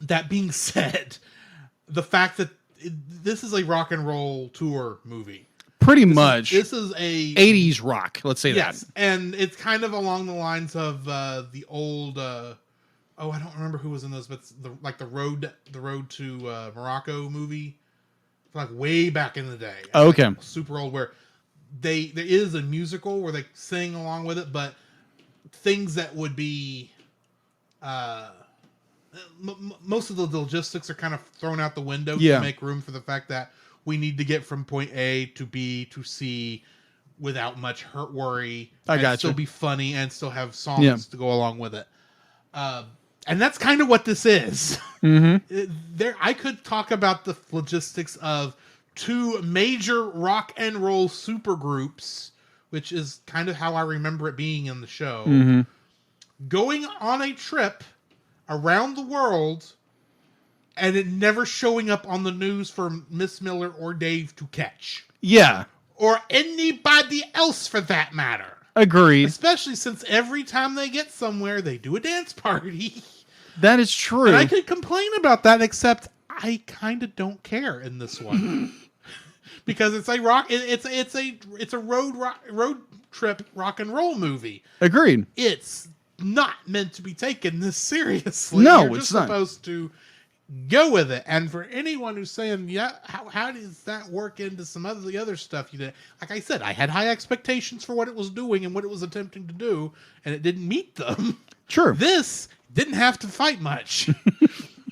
That being said, the fact that this is a rock and roll tour movie. Pretty much. This is a 80s rock, let's say that. Yes, and it's kind of along the lines of the old I don't remember who was in those, but the road to Morocco movie. Like way back in the day. Okay. Like super old, where there is a musical where they sing along with it, but things that would be most of the logistics are kind of thrown out the window to make room for the fact that we need to get from point A to B to C without much worry. Still be funny and still have songs to go along with it. And that's kind of what this is. Mm-hmm. I could talk about the logistics of two major rock and roll supergroups, which is kind of how I remember it being in the show, going on a trip around the world and it never showing up on the news for Miss Miller or Dave to catch. Yeah. Or anybody else for that matter. Agreed. Especially since every time they get somewhere, they do a dance party. That is true. And I could complain about that, except I kind of don't care in this one. Because it's a road trip rock and roll movie. Agreed. It's not meant to be taken this seriously. No, You're it's just not. supposed to go with it. And for anyone who's saying, yeah, how does that work into some of the other stuff you did? Like I said, I had high expectations for what it was doing and what it was attempting to do, and it didn't meet them. Sure. This didn't have to fight much.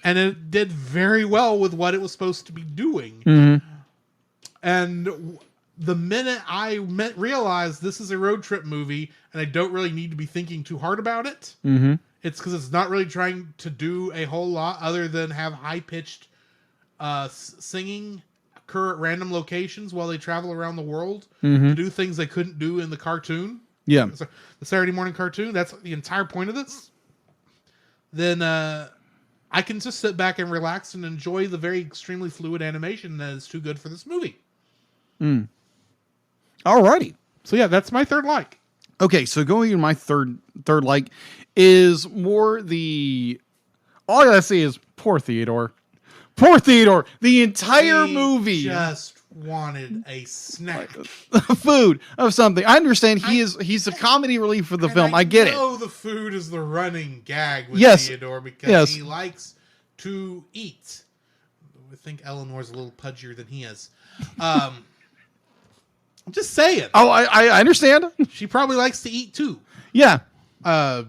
And it did very well with what it was supposed to be doing. Mm-hmm. And the minute I realized this is a road trip movie and I don't really need to be thinking too hard about it, Mm-hmm. it's because it's not really trying to do a whole lot other than have high-pitched singing occur at random locations while they travel around the world to do things they couldn't do in the cartoon. Yeah. So the Saturday morning cartoon, that's the entire point of this. Then I can just sit back and relax and enjoy the very extremely fluid animation that is too good for this movie. Alrighty. So yeah, that's my third like. Okay, so going in my third like is more the. All I gotta say is poor Theodore. Poor Theodore. The entire movie Just wanted a snack. food of something. I understand he's a comedy relief for the film. I get it. know the food is the running gag with Yes. Theodore because Yes. he likes to eat. I think Eleanor's a little pudgier than he is. I'm just saying. Oh, I understand. She probably likes to eat too. Yeah. I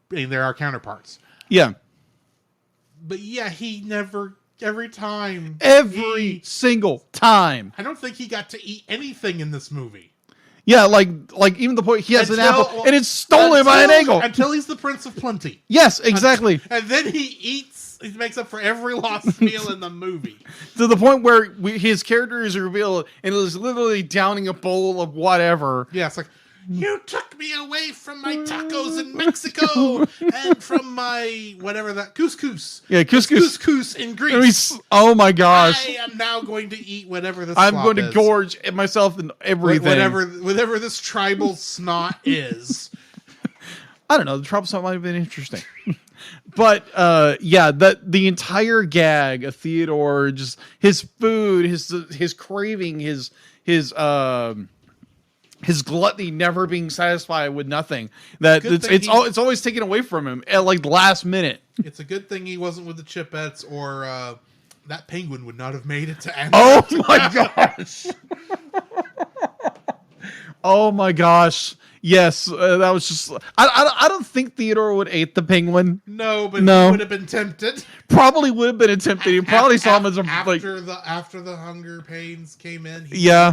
mean, there are counterparts. Yeah. But yeah, he never, every time. Every single time. I don't think he got to eat anything in this movie. Yeah, like even the point he has an apple and it's stolen by an eagle. Until he's the Prince of Plenty. Yes, exactly. And then he makes up for every lost meal in the movie. To the point where his character is revealed and is literally downing a bowl of whatever. Yeah, it's like, you took me away from my tacos in Mexico and from my whatever that couscous. Yeah, couscous. Couscous in Greece. Oh my gosh. I am now going to eat whatever this. I'm slop going to is. gorge at myself and everything. Whatever this tribal snot is. I don't know. The tribal snot might have been interesting. But yeah, the entire gag of Theodore, just his food, his craving, his gluttony, never being satisfied with nothing. That it's always taken away from him at like the last minute. It's a good thing he wasn't with the Chipettes, or that penguin would not have made it to Antarctica. Oh my gosh! Oh my gosh! Yes, that was just. I don't think Theodore would eat the penguin. No, but he would have been tempted. Probably would have been tempted. He probably saw him as a after the hunger pains came in.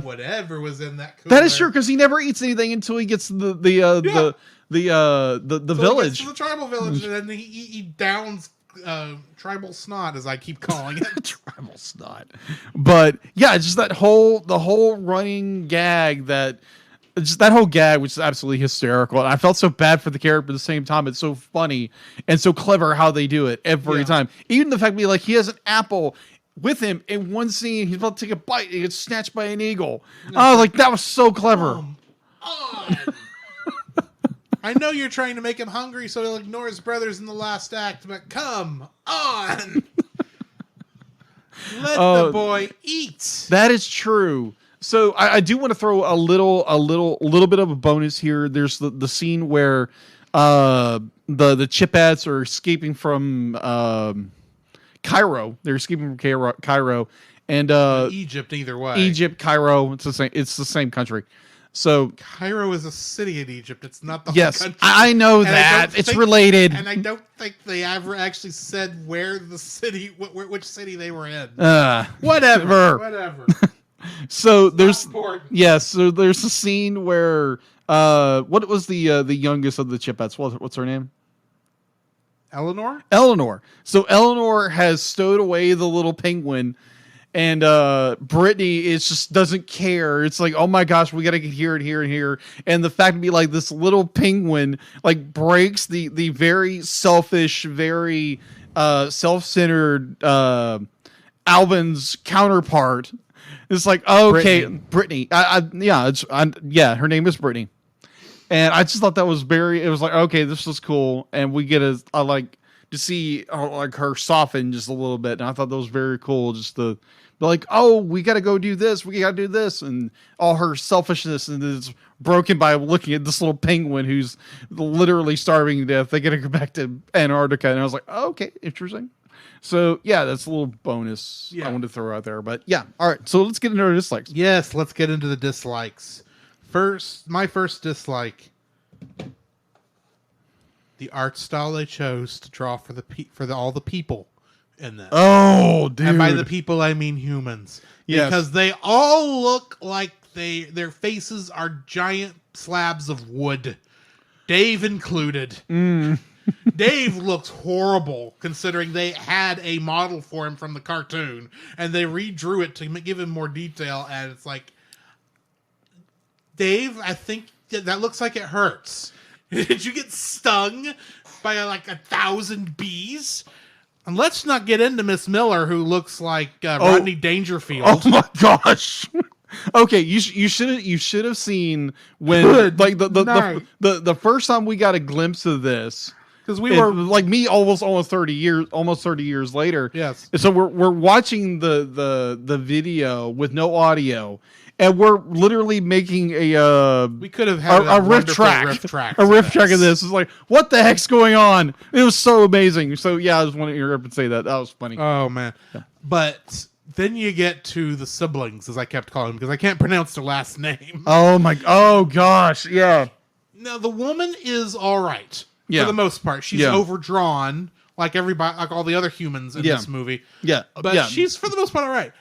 Whatever was in that cooler. That is true because he never eats anything until he gets to the village. He gets to the tribal village, and then he downs tribal snot, as I keep calling it. Tribal snot. But yeah, just the whole running gag that. Just that whole gag, which is absolutely hysterical, and I felt so bad for the character. At the same time, it's so funny and so clever how they do it every time. Even the fact that he has an apple with him in one scene, he's about to take a bite, and he gets snatched by an eagle. I was like, that was so clever. I know you're trying to make him hungry, so he'll ignore his brothers in the last act, but come on, let the boy eat. That is true. So I do want to throw a little bit of a bonus here. There's the scene where the Chipettes are escaping from Cairo. They're escaping from Cairo and Egypt. Either way, Egypt, Cairo. It's the same country. So Cairo is a city in Egypt. It's not the whole country. I know that it's related. And I don't think they ever actually said where the city, which city they were in. Whatever. So there's there's a scene where what was the youngest of the Chipettes? What's her name? Eleanor. So Eleanor has stowed away the little penguin, and Brittany just doesn't care. It's like, oh my gosh, we gotta get here and here and here. And the fact to be like this little penguin like breaks the very selfish, very self-centered Alvin's counterpart. It's like, okay, Brittany. Her name is Brittany. And I just thought that was it was like, okay, this is cool. And we get I like to see her soften just a little bit. And I thought that was very cool. Just to be like, oh, we got to go do this. We got to do this. And all her selfishness and is broken by looking at this little penguin who's literally starving to death. They got to go back to Antarctica. And I was like, oh, okay, interesting. So yeah, that's a little bonus Yeah. I wanted to throw out there. But yeah, all right. So let's get into our dislikes. Yes, let's get into the dislikes. My first dislike: the art style they chose to draw for all the people in this. Oh, dude! And by the people, I mean humans. Yes. Because they all look like their faces are giant slabs of wood. Dave included. Dave looks horrible considering they had a model for him from the cartoon and they redrew it to give him more detail. And it's like, Dave, I think that looks like it hurts. Did you get stung by like 1,000 bees? And let's not get into Miss Miller, who looks like Rodney Dangerfield. Oh my gosh! Okay, you should have seen when like the first time we got a glimpse of this, because we were like me almost 30 years later. Yes. So we're watching the video with no audio, and we're literally making we could have had a riff track of this. It's like, what the heck's going on? It was so amazing. So yeah, I just wanted to hear up and say that was funny. Oh man, but then you get to the siblings, as I kept calling them, because I can't pronounce their last name. Oh gosh, yeah. Now the woman is all right Yeah. for the most part. She's overdrawn like everybody, like all the other humans in this movie. Yeah, but she's for the most part all right.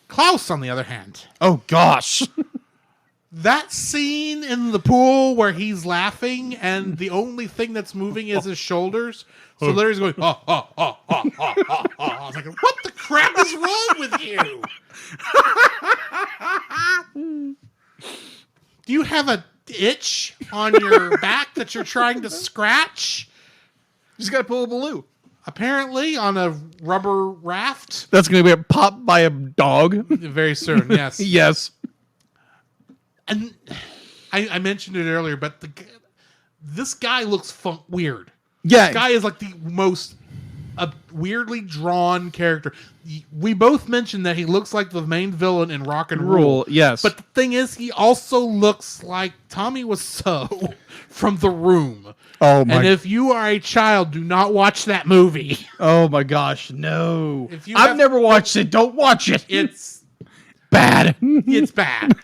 Klaus, on the other hand, oh gosh, that scene in the pool where he's laughing and the only thing that's moving is his shoulders. So Larry's going, oh, oh, oh, oh, oh, oh, oh. I was like, what the crap is wrong with you? Do you have a itch on your back that you're trying to scratch? you just gotta pull a balloon. Apparently on a rubber raft. That's gonna be popped by a dog Very soon, yes. Yes. And I mentioned it earlier, but this guy looks weird. Yeah. This guy is like the most weirdly drawn character. We both mentioned that he looks like the main villain in Rock and Roll. Yes. But the thing is, he also looks like Tommy Wiseau from The Room. Oh my! And if you are a child, do not watch that movie. Oh my gosh, no! If I've never watched it. Don't watch it. It's bad. It's bad.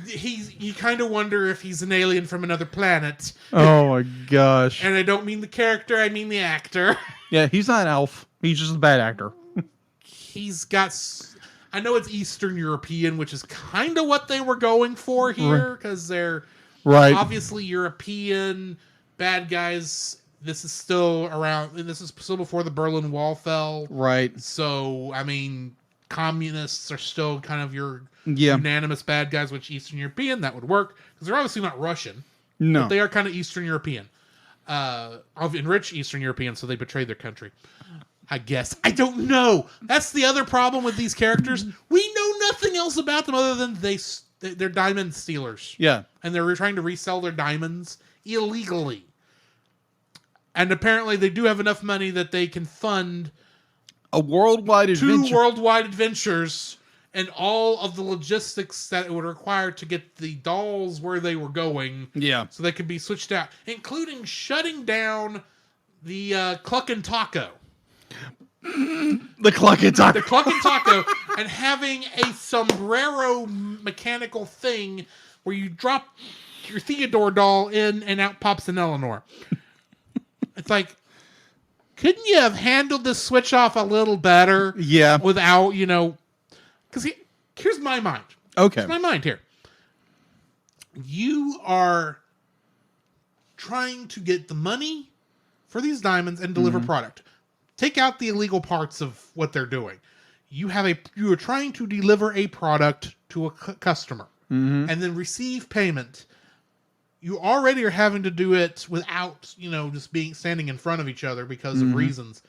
You kind of wonder if he's an alien from another planet. Oh my gosh! And I don't mean the character; I mean the actor. Yeah, he's not an elf. He's just a bad actor. He's got. I know it's Eastern European, which is kind of what they were going for here, because they're obviously European bad guys. This is still around. This is still before the Berlin Wall fell. Right. So, I mean, communists are still kind of your unanimous bad guys, which Eastern European, that would work, because they're obviously not Russian. No. But they are kind of Eastern European. Enriched Eastern European, so they betrayed their country. I guess. I don't know. That's the other problem with these characters. We know nothing else about them other than they're diamond stealers. Yeah. And they're trying to resell their diamonds illegally. And apparently they do have enough money that they can fund a worldwide adventure. 2 worldwide adventures and all of the logistics that it would require to get the dolls where they were going. Yeah. So they could be switched out, including shutting down the Cluck and Taco. The Cluck and Taco. The Cluck and Taco, and having a sombrero mechanical thing where you drop your Theodore doll in and out pops an Eleanor. It's like, couldn't you have handled this switch off a little better? Yeah. Without, because here's my mind. Okay. Here's my mind here. You are trying to get the money for these diamonds and deliver product. Take out the illegal parts of what they're doing. You are trying to deliver a product to a customer and then receive payment. You already are having to do it without, just standing in front of each other because of reasons.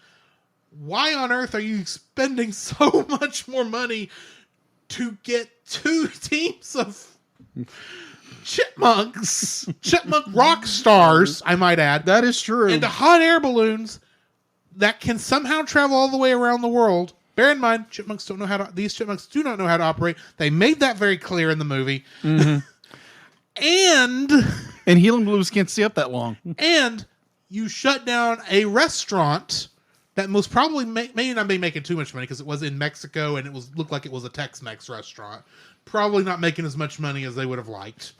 Why on earth are you spending so much more money to get 2 teams of chipmunks, chipmunk rock stars, I might add. That is true. And hot air balloons that can somehow travel all the way around the world. Bear in mind, chipmunks these chipmunks do not know how to operate. They made that very clear in the movie. And helium balloons can't stay up that long. And you shut down a restaurant that most probably may not be making too much money because it was in Mexico and looked like it was a Tex-Mex restaurant. Probably not making as much money as they would have liked.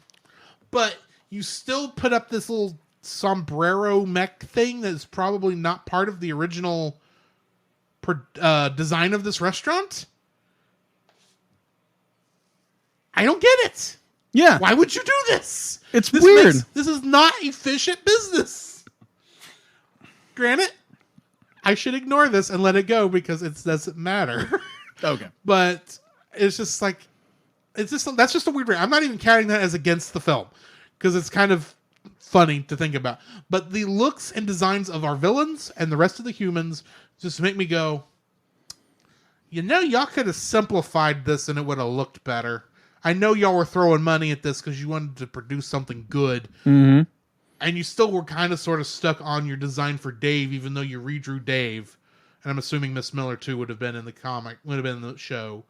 But you still put up this little sombrero mech thing that is probably not part of the original design of this restaurant. I don't get it. Yeah. Why would you do this? It's weird. This is not efficient business. Granted, I should ignore this and let it go because it doesn't matter. Okay. But it's just like, that's just a weird. I'm not even counting that as against the film because it's kind of funny to think about. But the looks and designs of our villains and the rest of the humans just make me go, y'all could have simplified this and it would have looked better. I know y'all were throwing money at this because you wanted to produce something good. Mm-hmm. And you still were kind of sort of stuck on your design for Dave, even though you redrew Dave. And I'm assuming Miss Miller, too, would have been in the comic, would have been in the show.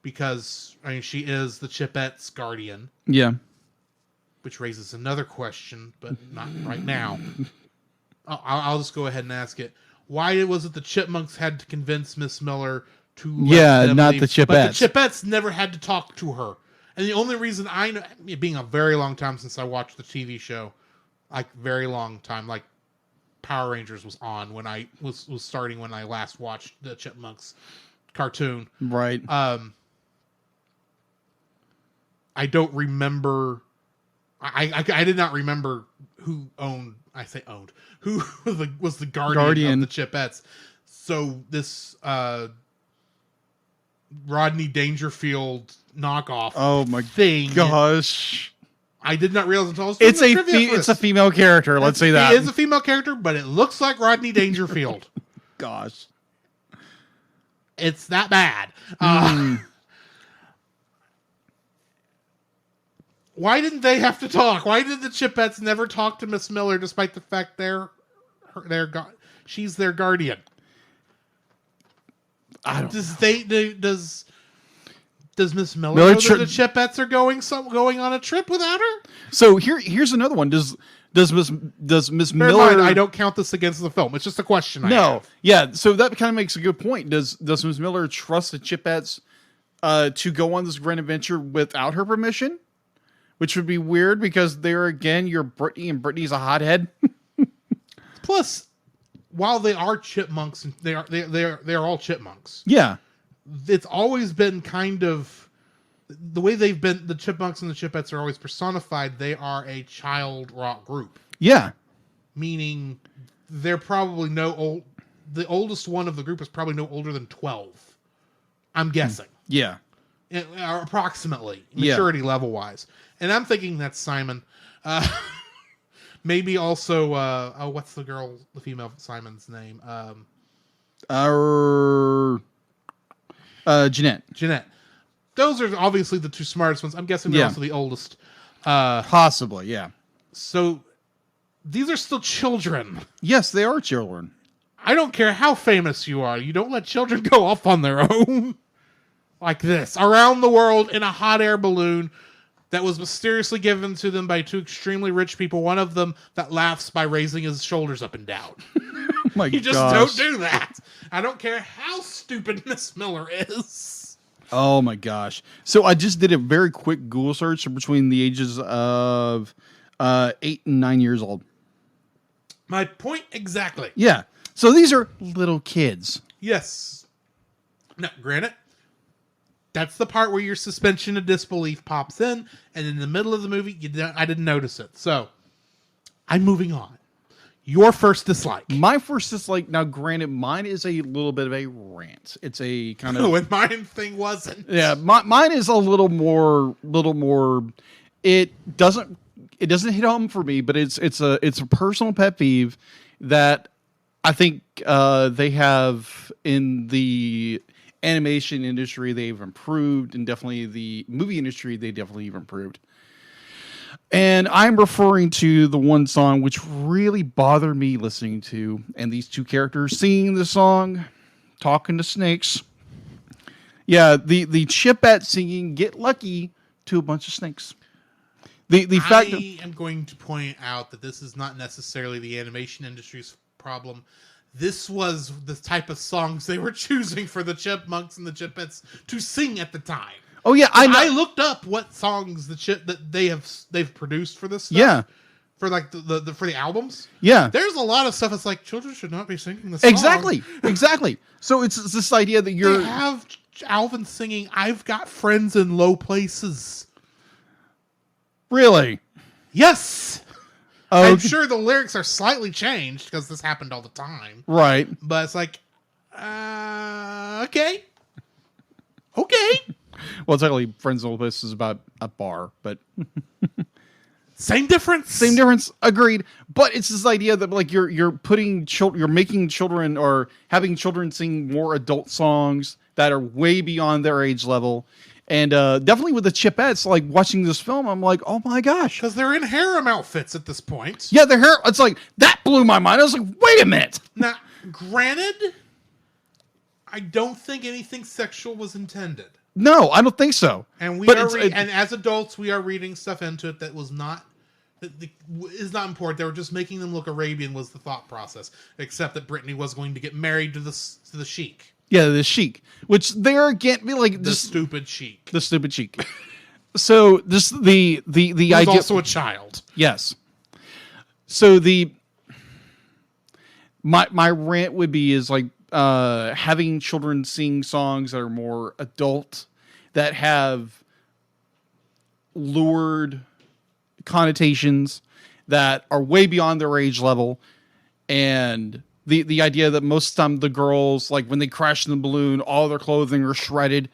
Because, I mean, she is the Chipette's guardian. Yeah. Which raises another question, but not right now. I'll just go ahead and ask it. Why was it the Chipmunks had to convince Miss Miller to let them not leave? the Chipettes. But the Chipettes never had to talk to her. And the only reason I know, it being a very long time since I watched the TV show, like very long time, like Power Rangers was on when I was starting when I last watched the Chipmunks cartoon. Right. I don't remember. I did not remember who owned. I say owned. Who was the guardian of the Chipettes. So this Rodney Dangerfield knockoff. Oh my thing. Gosh. I did not realize until I was It's a female character. Let's say that. It is a female character, but it looks like Rodney Dangerfield. Gosh. It's that bad. Why didn't they have to talk? Why did the Chipettes never talk to Miss Miller, despite the fact she's their guardian? I don't. Does Miss Miller know that the Chipettes are going on a trip without her? So here's another one. Does Miss Miller? Mind, I don't count this against the film. It's just a question. I have. Yeah. So that kind of makes a good point. Does Miss Miller trust the Chipettes to go on this grand adventure without her permission? Which would be weird because there again, you're Brittany and Brittany's a hothead. Plus, while they are chipmunks, they are all chipmunks. Yeah. It's always been kind of the way they've been. The Chipmunks and the Chipettes are always personified. They are a child rock group. Yeah, meaning they're probably the oldest one of the group is probably no older than 12. I'm guessing. Yeah, approximately maturity level wise. And I'm thinking that's Simon. Maybe also. What's the female Simon's name? Jeanette. Those are obviously the two smartest ones. I'm guessing they're also the oldest. Possibly, yeah. So these are still children. Yes, they are children. I don't care how famous you are. You don't let children go off on their own like this around the world in a hot air balloon that was mysteriously given to them by two extremely rich people. One of them that laughs by raising his shoulders up and down. You just don't do that. I don't care how stupid Miss Miller is. Oh my gosh. So I just did a very quick Google search between the ages of 8 and 9 years old. My point exactly. Yeah. So these are little kids. Yes. Now, granted, that's the part where your suspension of disbelief pops in, and in the middle of the movie, I didn't notice it. So, I'm moving on. Your first dislike. My first dislike, now granted, mine is a little bit of a rant. It's a kind of... and mine thing wasn't. Yeah, mine is a little more... It doesn't hit home for me, but it's a personal pet peeve that I think they have in the animation industry. They've improved, and definitely the movie industry, they definitely have improved. And I'm referring to the one song which really bothered me listening to, and these two characters singing the song, talking to snakes. Yeah, the Chipette singing "Get Lucky" to a bunch of snakes. The fact I am going to point out that this is not necessarily the animation industry's problem. this was the type of songs they were choosing for the Chipmunks and the Chipettes to sing at the time. Oh yeah, I looked up what songs that they've produced for this stuff. Yeah. For like for the albums. Yeah. There's a lot of stuff that's like children should not be singing this song. Exactly. So it's this idea that you're They have Alvin singing "I've Got Friends in Low Places." Really? Yes. Oh, I'm sure the lyrics are slightly changed because this happened all the time. Right. But it's like, okay. Well, technically, Friends of This is about a bar, but Same difference. same difference. Agreed. But it's this idea that like you're putting children, you're making children or having children sing more adult songs that are way beyond their age level. And definitely with the Chipettes, like watching this film, I'm like, oh my gosh. Because they're in harem outfits at this point. Yeah, their hair, it's like, that blew my mind. I was like, wait a minute. Now, granted, I don't think anything sexual was intended. No, I don't think so. And and as adults, we are reading stuff into it that was not, is not important. They were just making them look Arabian was the thought process. Except that Brittany was going to get married to the sheik. Yeah, the sheik, which there again, like The stupid sheik. The stupid sheik. So this the He's idea also a child. Yes. So my rant would be is like having children sing songs that are more adult, that have lured connotations that are way beyond their age level, and the idea that most of the time the girls, like when they crash in the balloon, all their clothing are shredded.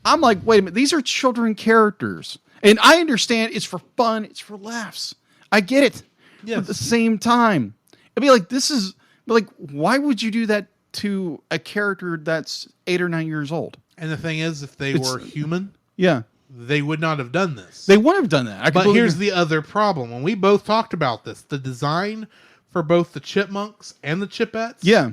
I'm like, wait a minute, these are children characters. And I understand it's for fun, it's for laughs. I get it. Yes. But at the same time, it'd be like, this is like, why would you do that to a character that's 8 or 9 years old? And the thing is, if they were human, Yeah. they would not have done this. They would have done that. But here's the other problem. When we both talked about this, the design for both the Chipmunks and the Chipettes, Yeah.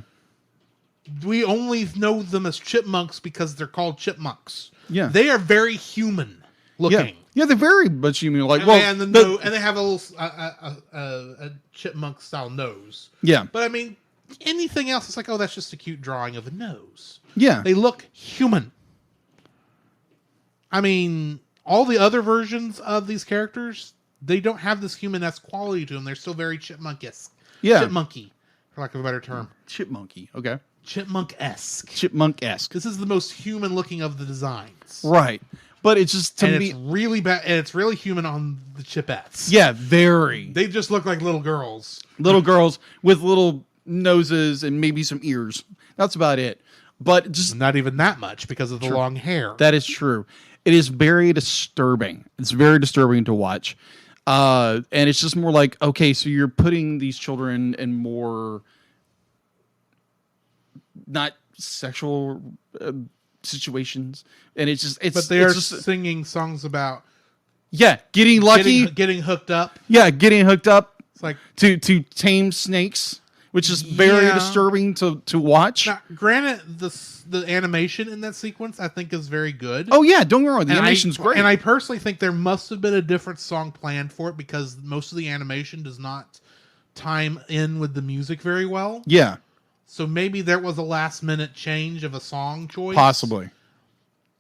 we only know them as Chipmunks because they're called Chipmunks. Yeah. They are very human looking. Yeah. Yeah, they're very much human. Like, And, well, and they have a little a chipmunk style nose. yeah. But I mean, anything else, it's like, oh, that's just a cute drawing of a nose. Yeah. They look human. I mean, all the other versions of these characters, they don't have this human-esque quality to them. They're still very chipmunk-esque. Yeah. Chipmunky, for lack of a better term. Chipmunky. Okay. Chipmunk-esque. Chipmunk-esque. This is the most human-looking of the designs. Right. But it's just, to And me... it's really bad, and it's really human on the Chipettes. Yeah, very. They just look like little girls. Little girls with little noses and maybe some ears. That's about it. But just... Not even that much because of the long hair. That is true. It is very disturbing. It's very disturbing to watch. And it's just more like, okay, so you're putting these children in more not sexual situations, and it's just but they are singing songs about getting lucky, getting hooked up. Yeah, getting hooked up. It's like to tame snakes, which is very disturbing to watch. Now, granted, the animation in that sequence I think is very good. Oh yeah, don't get me wrong, the animation's great. And I personally think there must have been a different song planned for it because most of the animation does not time in with the music very well. Yeah. So maybe there was a last minute change of a song choice. Possibly.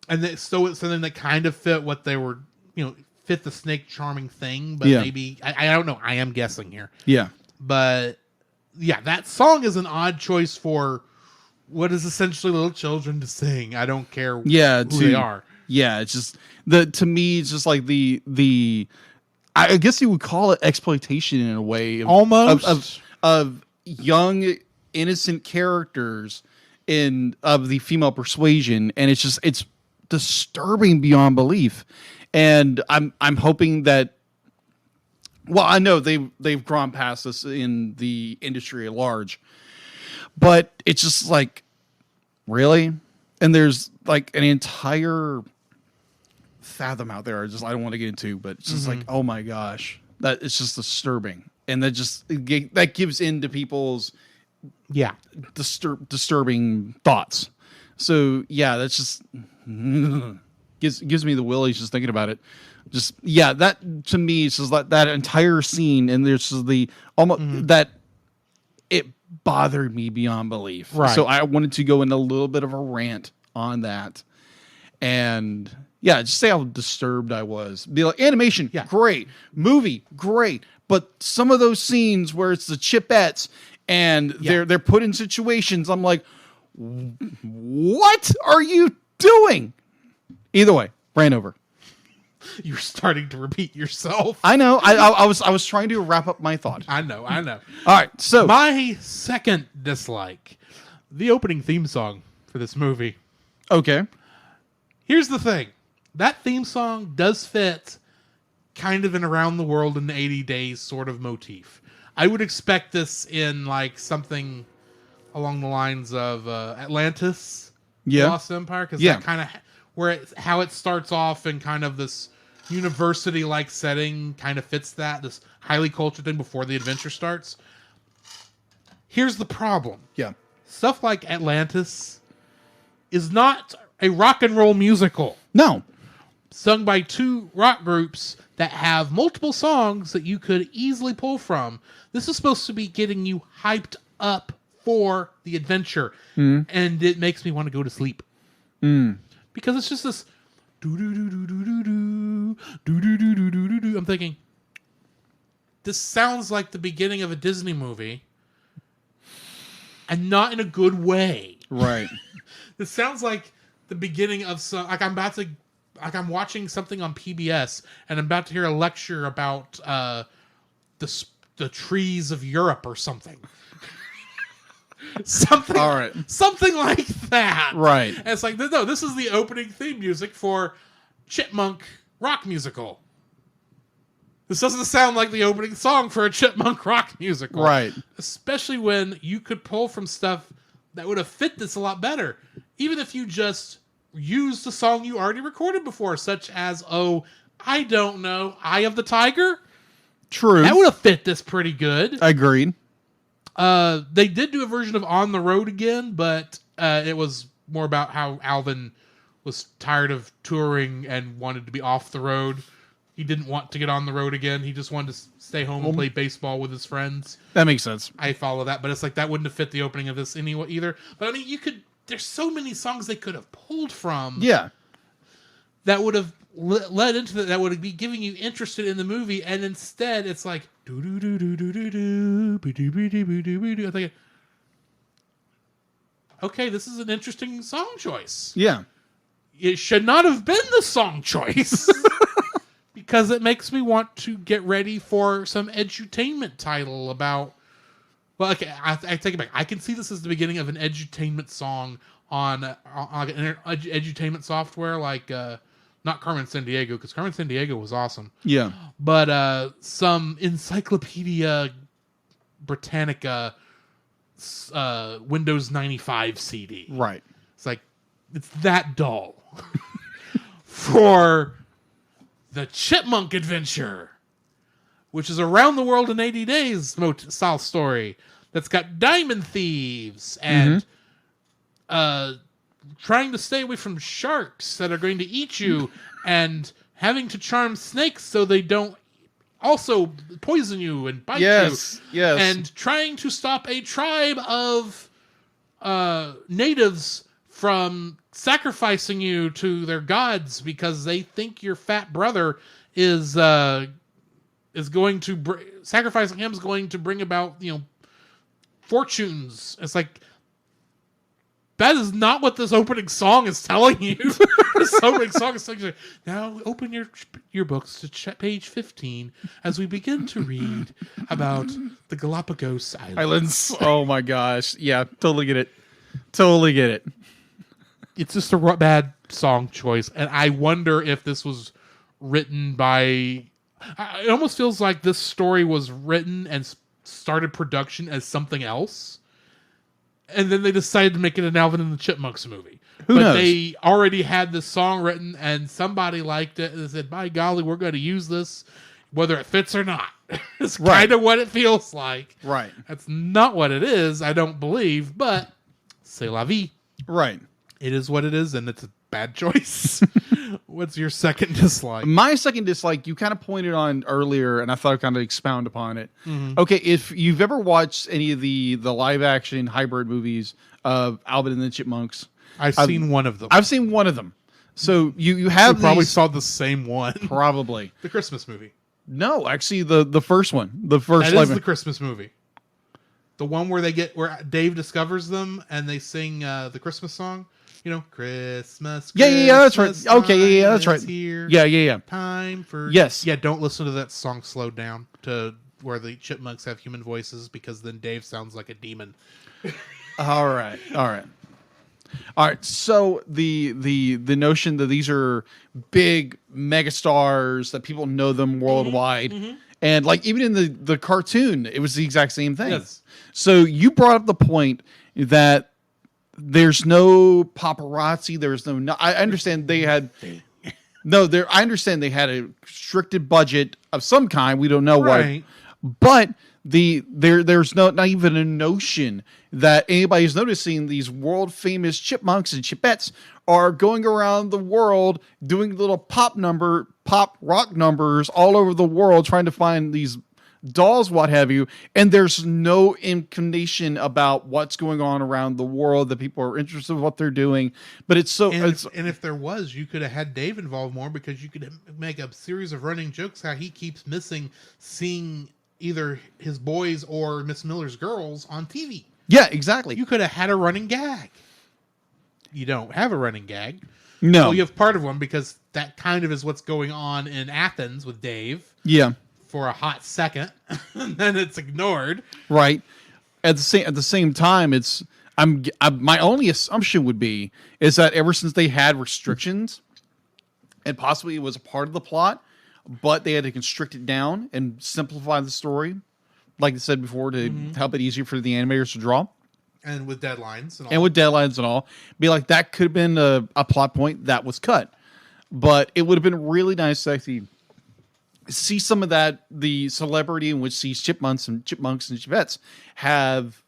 And so it's something that kind of fit what they were, fit the snake charming thing, but maybe I don't know. I am guessing here. Yeah. But yeah, that song is an odd choice for what is essentially little children to sing. I don't care who they are. Yeah, it's just to me it's just like the I guess you would call it exploitation in a way of young innocent characters of the female persuasion, and it's disturbing beyond belief. And I'm hoping that, well, I know they've gone past this in the industry at large, but it's just like, really? And there's like an entire fathom out there. I don't want to get into, but it's just like, oh my gosh, that it's just disturbing, and that gives in to people's disturbing thoughts. So yeah, that's just gives me the willies just thinking about it. Just that to me, it's just like that entire scene, and there's just the almost that it bothered me beyond belief. Right. So I wanted to go in a little bit of a rant on that. And yeah, just say how disturbed I was. Be like, animation, great. Movie, great. But some of those scenes where it's the Chipettes and they're put in situations, I'm like, what are you doing? Either way, ran over. You're starting to repeat yourself. I know. I was trying to wrap up my thought. I know. All right. So my second dislike, the opening theme song for this movie. Okay. Here's the thing. That theme song does fit kind of an around the world in 80 days sort of motif. I would expect this in like something along the lines of Atlantis, Lost Empire, because that kind of how it starts off in kind of this university-like setting kind of fits that, this highly cultured thing before the adventure starts. Here's the problem. Yeah. Stuff like Atlantis is not a rock and roll musical. No. Sung by two rock groups that have multiple songs that you could easily pull from. This is supposed to be getting you hyped up for the adventure. And it makes me want to go to sleep. Because it's just this do-do-do-do-do-do, do-do-do-do-do-do. I'm thinking, this sounds like the beginning of a Disney movie. And not in a good way. Right. This sounds like the beginning of some, like I'm watching something on PBS and I'm about to hear a lecture about the trees of Europe or something. Something, all right. Something like that. Right. And it's like, no, this is the opening theme music for Chipmunk rock musical. This doesn't sound like the opening song for a Chipmunk rock musical. Right. Especially when you could pull from stuff that would have fit this a lot better. Even if you just used the song you already recorded before, such as, I don't know, Eye of the Tiger? True. That would have fit this pretty good. Agreed. They did do a version of On the Road Again, but it was more about how Alvin was tired of touring and wanted to be off the road. He didn't want to get on the road again. He just wanted to stay home and play baseball with his friends. That makes sense. I follow that, but it's like that wouldn't have fit the opening of this anyway either. But I mean, there's so many songs they could have pulled from. Yeah. That would have led into that would be giving you interested in the movie, and instead it's like do do do do do do do do do do do do. I'm thinking, okay, this is an interesting song choice. Yeah. It should not have been the song choice. Because it makes me want to get ready for some edutainment title about... Well, okay, I take it back. I can see this as the beginning of an edutainment song on an edutainment software like... not Carmen Sandiego, because Carmen Sandiego was awesome. Yeah. But some Encyclopedia Britannica Windows 95 CD. Right. It's like, it's that dull. For... The Chipmunk Adventure, which is around the world in 80 days style story that's got diamond thieves and trying to stay away from sharks that are going to eat you and having to charm snakes so they don't also poison you and bite you. Yes. And trying to stop a tribe of natives from sacrificing you to their gods because they think your fat brother is going to sacrificing him is going to bring about fortunes. It's like that is not what this opening song is telling you. This opening song is telling you, now open your books to page 15 as we begin to read about the Galapagos Islands. Oh my gosh. Yeah, totally get it. It's just a bad song choice, and I wonder if this was written by... It almost feels like this story was written and started production as something else, and then they decided to make it an Alvin and the Chipmunks movie. Who knows? They already had this song written, and somebody liked it, and said, by golly, we're going to use this, whether it fits or not. It's kind of what it feels like. Right. That's not what it is, I don't believe, but c'est la vie. Right. It is what it is, and it's bad choice. What's your second dislike? My second dislike, you kind of pointed on earlier, and I thought I'd kind of expound upon it. Okay, if you've ever watched any of the live action hybrid movies of Alvin and the Chipmunks, I've seen one of them. I've seen one of them. So you have probably saw the same one. Probably The Christmas movie. no, actually the first one, the first That is live the Christmas movie. The one where where Dave discovers them and they sing the Christmas song. You know, Christmas. Yeah, that's right. Okay, yeah, that's time right. is here. Yeah. Time for Yes. Yeah, don't listen to that song slowed down to where the chipmunks have human voices because then Dave sounds like a demon. All right. So the notion that these are big megastars that people know them worldwide, and like even in the cartoon, it was the exact same thing. Yes. So you brought up the point that there's no paparazzi. There's no. I understand they had. No, there. I understand they had a restricted budget of some kind. We don't know Right. what, but there's not even a notion that anybody's noticing these world famous chipmunks and chipettes are going around the world doing little pop rock numbers all over the world trying to find these dolls, what have you, and there's no inclination about what's going on around the world that people are interested in what they're doing. But it's so And if there was, you could have had Dave involved more because you could make a series of running jokes how he keeps missing seeing either his boys or Miss Miller's girls on TV. yeah, exactly. You could have had a running gag. You don't have a running gag. No. Well, you have part of one because that kind of is what's going on in Athens with Dave Yeah. for a hot second, and then it's ignored. Right. At the same time, it's my only assumption would be is that ever since they had restrictions, and possibly it was a part of the plot, but they had to constrict it down and simplify the story, like I said before, to help it easier for the animators to draw. And with deadlines and all. And with deadlines and all, be like that could have been a plot point that was cut, but it would have been really nice to actually see some of that, the celebrity in which these chipmunks and chipettes have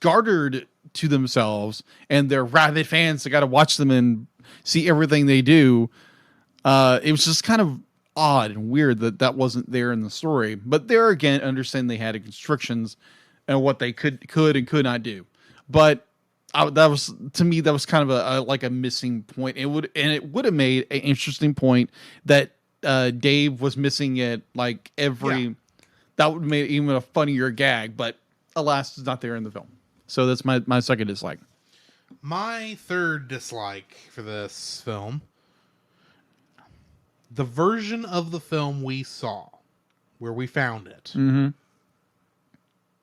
garnered to themselves, and they're rabid fans that got to watch them and see everything they do. It was just kind of odd and weird that wasn't there in the story. But there again, understand they had constrictions and what they could and could not do. But that was, to me, that was kind of a missing point. It would have made an interesting point that Dave was missing it like every. That would have made it even a funnier gag. But alas, it's not there in the film. So that's my second dislike. My third dislike for this film, the version of the film we saw, where we found it. Mm-hmm.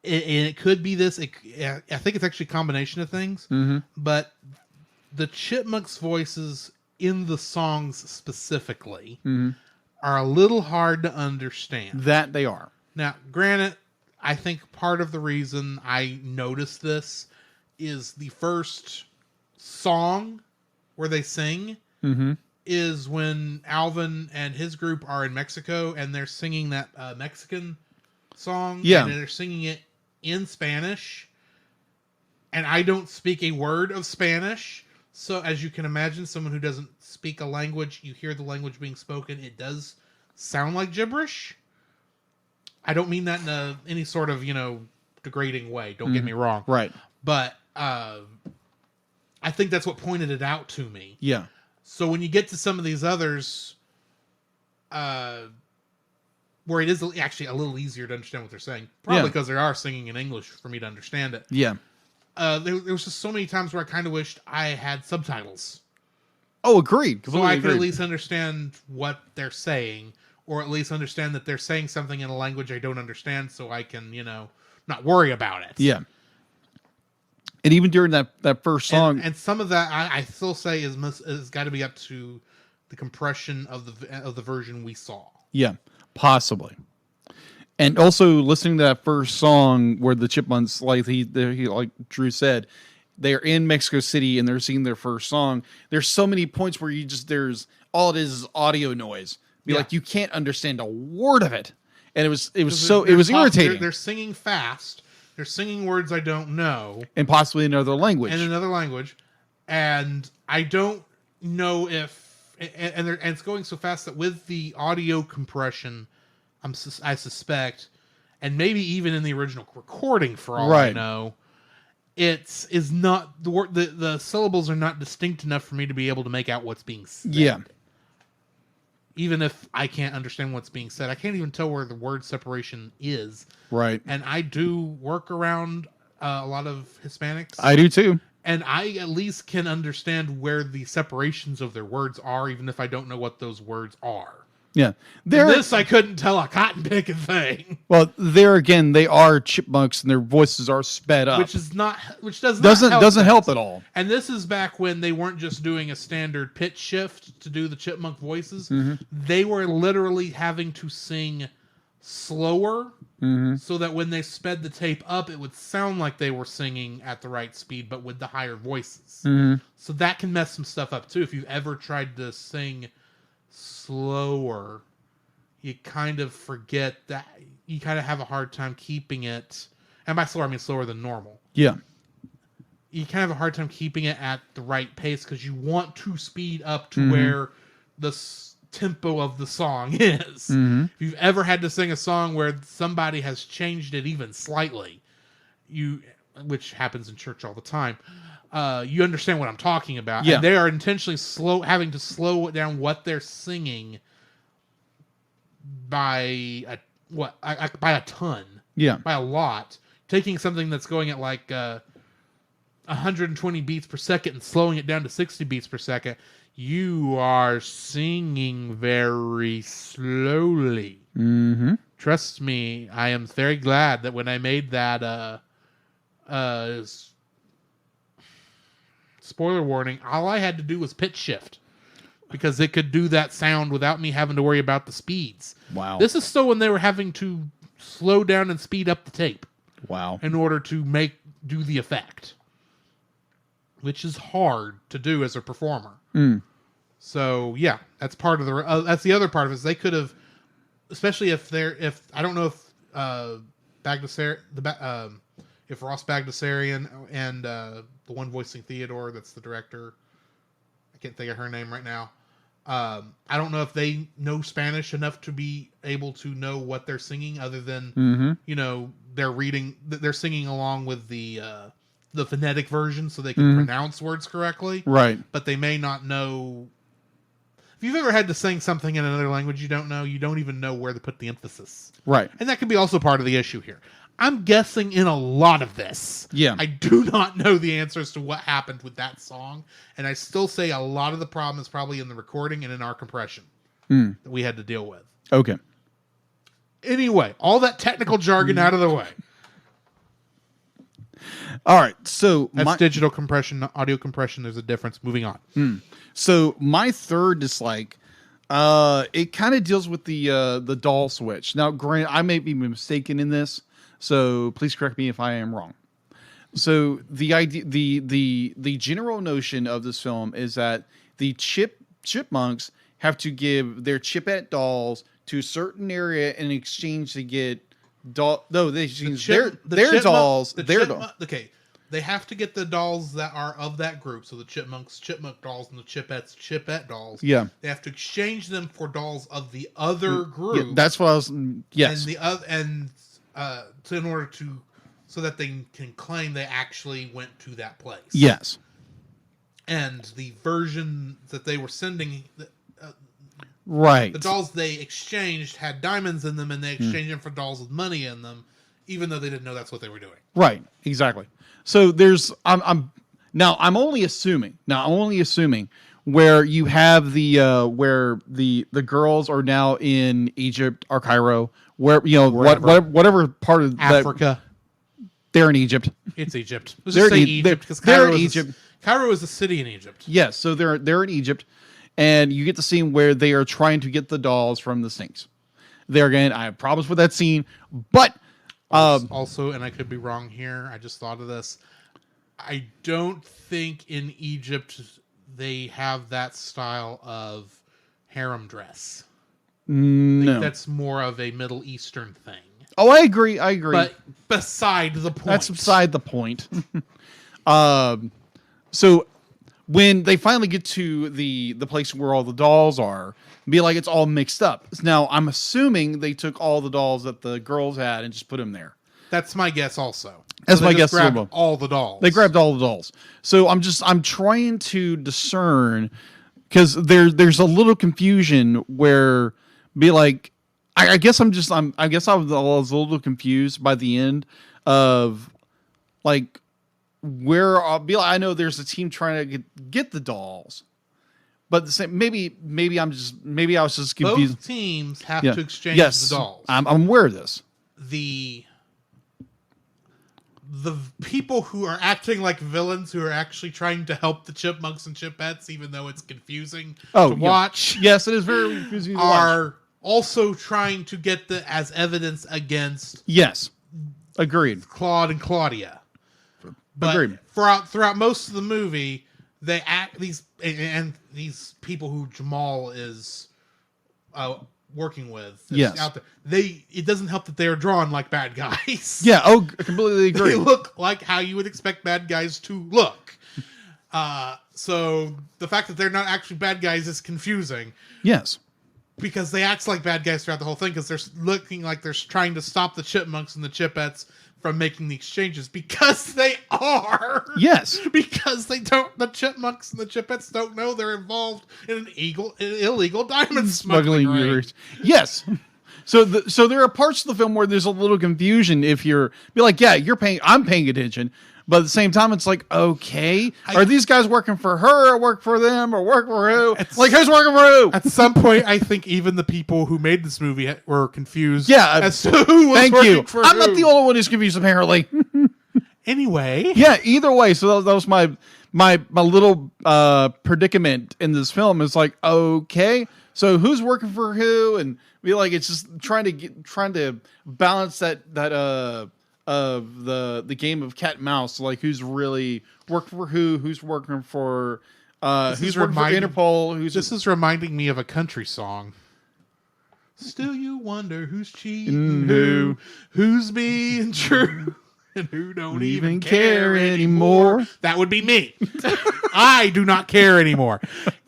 It could be this. I think it's actually a combination of things. Mm-hmm. But the Chipmunks' voices in the songs specifically are a little hard to understand. That they are. Now, granted, I think part of the reason I noticed this is the first song where they sing is when Alvin and his group are in Mexico and they're singing that Mexican song. Yeah. And they're singing it in Spanish. And I don't speak a word of Spanish. So as you can imagine, someone who doesn't speak a language, you hear the language being spoken, it does sound like gibberish. I don't mean that in any sort of, degrading way. Don't get me wrong. Right. But I think that's what pointed it out to me. Yeah. So when you get to some of these others, where it is actually a little easier to understand what they're saying, probably because they are singing in English for me to understand it. Yeah. There was just so many times where I kind of wished I had subtitles. Oh, agreed. So I could at least understand what they're saying, or at least understand that they're saying something in a language I don't understand, so I can, not worry about it. Yeah. And even during that first song, and some of that I still say is got to be up to the compression of the version we saw. Yeah, possibly. And also listening to that first song where the Chipmunks, like he like Drew said, they're in Mexico City and they're singing their first song. There's so many points where there's all it is audio noise. Like you can't understand a word of it, and it was irritating. They're singing fast. They're singing words I don't know, and possibly another language. And I don't. know if and it's going so fast that with the audio compression, I suspect, and maybe even in the original recording, for all I know, is not the syllables are not distinct enough for me to be able to make out what's being said. Yeah. Even if I can't understand what's being said, I can't even tell where the word separation is. Right. And I do work around a lot of Hispanics. I do too. And I at least can understand where the separations of their words are, even if I don't know what those words are. Yeah. This I couldn't tell a cotton picking thing. Well, there again, they are chipmunks and their voices are sped up. Which doesn't help at all. And this is back when they weren't just doing a standard pitch shift to do the chipmunk voices. Mm-hmm. They were literally having to sing slower so that when they sped the tape up, it would sound like they were singing at the right speed, but with the higher voices. Mm-hmm. So that can mess some stuff up too. If you've ever tried to sing slower, you kind of forget that you kind of have a hard time keeping it, and by slower I mean slower than normal. Yeah. You kind of have a hard time keeping it at the right pace because you want to speed up to where the tempo of the song is. If you've ever had to sing a song where somebody has changed it even slightly, which happens in church all the time, you understand what I'm talking about. Yeah. And they are intentionally having to slow it down what they're singing by a ton. Yeah. By a lot. Taking something that's going at like 120 beats per second and slowing it down to 60 beats per second, you are singing very slowly. Mm-hmm. Trust me, I am very glad that when I made that spoiler warning, all I had to do was pitch shift because it could do that sound without me having to worry about the speeds. Wow. This is still when they were having to slow down and speed up the tape. Wow. In order to do the effect, which is hard to do as a performer. So yeah, that's part of that's the other part of it. Is they could have, especially if I don't know if if Ross Bagdasarian and the one voicing Theodore, that's the director, I can't think of her name right now. I don't know if they know Spanish enough to be able to know what they're singing, other than they're singing along with the phonetic version so they can pronounce words correctly. Right. But they may not know. If you've ever had to sing something in another language you don't even know where to put the emphasis. Right. And that could be also part of the issue here. I'm guessing in a lot of this. Yeah. I do not know the answers to what happened with that song. And I still say a lot of the problem is probably in the recording and in our compression that we had to deal with. Okay. Anyway, all that technical jargon out of the way. All right. So that's digital compression, audio compression. There's a difference. Moving on. So my third dislike, it kind of deals with the doll switch. Now, granted, I may be mistaken in this, so please correct me if I am wrong. So the idea, the general notion of this film is that the chipmunks have to give their chipette dolls to a certain area in exchange to get they exchange their dolls. Okay, they have to get the dolls that are of that group. So the chipmunk dolls and the chipette dolls. Yeah, they have to exchange them for dolls of the other group. Yeah, that's what I was. Yes, and in order to, so that they can claim they actually went to that place. Yes, and the version that they were sending. Right. The dolls they exchanged had diamonds in them, and they exchanged them for dolls with money in them, even though they didn't know that's what they were doing. Right. Exactly. So there's I'm only assuming where you have where the girls are now in Egypt or Cairo, where whatever part of Africa. They're in Egypt. It's Egypt. Let's just say Egypt because they're in Egypt. Cairo is a city in Egypt. Yes, so they're in Egypt. And you get the scene where they are trying to get the dolls from the Sphinx. There again, I have problems with that scene, but also, and I could be wrong here. I just thought of this. I don't think in Egypt they have that style of harem dress. No, I think that's more of a Middle Eastern thing. Oh, I agree. But beside the point. That's beside the point. So when they finally get to the place where all the dolls are, be like it's all mixed up. Now I'm assuming they took all the dolls that the girls had and just put them there. That's my guess also. That's So my they just guess. grabbed all the dolls. They grabbed all the dolls. So I'm trying to discern, because there's a little confusion where be like, I guess I was a little confused by the end of like where I'll be like, I know there's a team trying to get the dolls, but the same, maybe I was just confused. Both teams have Yeah. to exchange Yes, the dolls. I'm aware of this. The people who are acting like villains, who are actually trying to help the Chipmunks and Chipettes, even though it's confusing to watch, Yes, it is very confusing to watch. are also trying to get as evidence against Yes, agreed. Claude and Claudia. But Agreed. throughout most of the movie, these people who Jamal is working with, Yes. out there, it doesn't help that they are drawn like bad guys. Yeah. Oh, completely agree. They look like how you would expect bad guys to look. So the fact that they're not actually bad guys is confusing, Yes. because they act like bad guys throughout the whole thing, because they're looking like they're trying to stop the Chipmunks and the Chipettes from making the exchanges, because they are. Yes. Because the Chipmunks and the Chipettes don't know they're involved in an illegal diamond smuggling ring. Yours. Yes. So there are parts of the film where there's a little confusion if you're like, yeah, I'm paying attention. But at the same time, it's like, okay, are these guys working for her or work for them or work for who? Like, who's working for who? At some point, I think even the people who made this movie were confused. Yeah. As to who was Thank working you. for I'm who. not the only one who's confused, apparently. Anyway. Yeah, either way. So that was my little predicament in this film. It's like, okay, so who's working for who? And be like, it's just trying to balance that of the game of cat and mouse, like who's really working for who's working for who's working for Interpol, This is reminding me of a country song. Still you wonder who's cheating, who's being true, and who don't even care anymore. That would be me. I do not care anymore.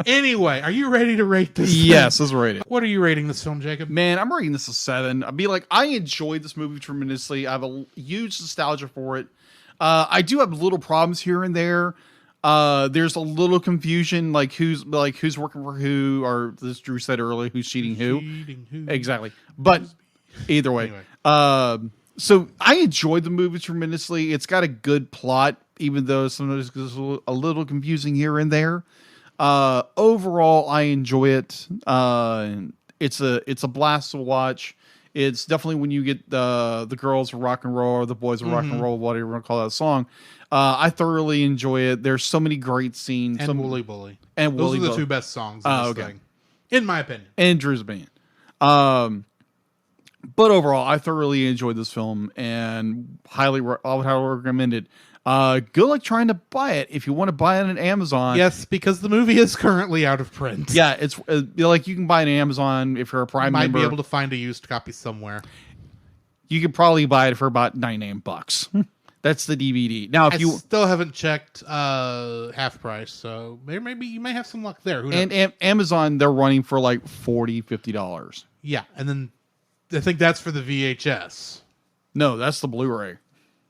Anyway, are you ready to rate this film? Yes, let's rate it. What are you rating this film, Jacob? Man, I'm rating this a 7. I'd be like, I enjoyed this movie tremendously. I have a huge nostalgia for it. I do have little problems here and there. There's a little confusion, like who's working for who, or as Drew said earlier, who's cheating who. Exactly. But either way, Anyway. So I enjoyed the movie tremendously. It's got a good plot, even though sometimes it's a little confusing here and there. Overall, I enjoy it. It's a blast to watch. It's definitely when you get the girls rock and roll or the boys rock and roll, whatever you want to call that song. I thoroughly enjoy it. There's so many great scenes. And Wooly Bully. And Those Wooly are the Bully. two best songs in this thing. In my opinion. And Drew's opinion. But overall, I thoroughly enjoyed this film and I would highly recommend it. Good luck trying to buy it if you want to buy it on Amazon. Yes, because the movie is currently out of print. Yeah, it's like you can buy it on Amazon if you're a Prime member. Might be able to find a used copy somewhere. You could probably buy it for about $99. That's the DVD. Now, if I you still haven't checked half price, so maybe you may have some luck there. Who knows? and Amazon, they're running for like $40-$50. Yeah, and then I think that's for the VHS. No, that's the Blu-ray.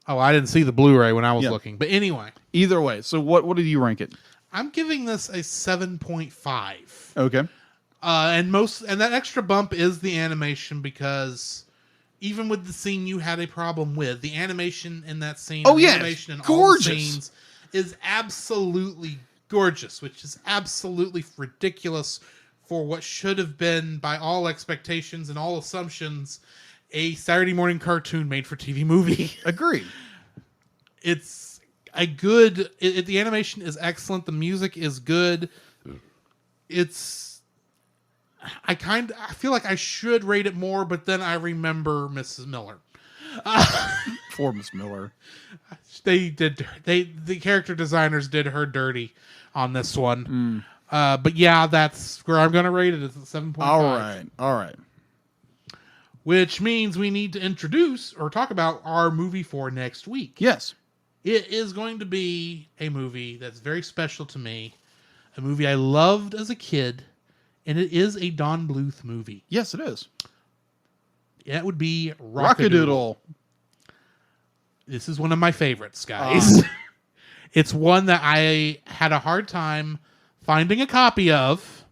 Oh, I didn't see the Blu-ray when I was Yeah. looking. But anyway, Either way, so what did you rank it? I'm giving this a 7.5. Okay. And that extra bump is the animation, because even with the scene you had a problem with, the animation in that scene, Oh, the yeah, animation in all gorgeous. the scenes is absolutely gorgeous, which is absolutely ridiculous for what should have been, by all expectations and all assumptions, a Saturday morning cartoon made for TV movie. Agreed. It's a good... the animation is excellent. The music is good. I feel like I should rate it more, but then I remember Mrs. Miller. For Miss Miller. The character designers did her dirty on this one. But yeah, that's where I'm going to rate it. It's a 7.5. All right. Which means we need to introduce or talk about our movie for next week. Yes. It is going to be a movie that's very special to me. a movie I loved as a kid, and it is a Don Bluth movie. Yes, it is. That would be Rockadoodle. This is one of my favorites, guys. It's one that I had a hard time finding a copy of,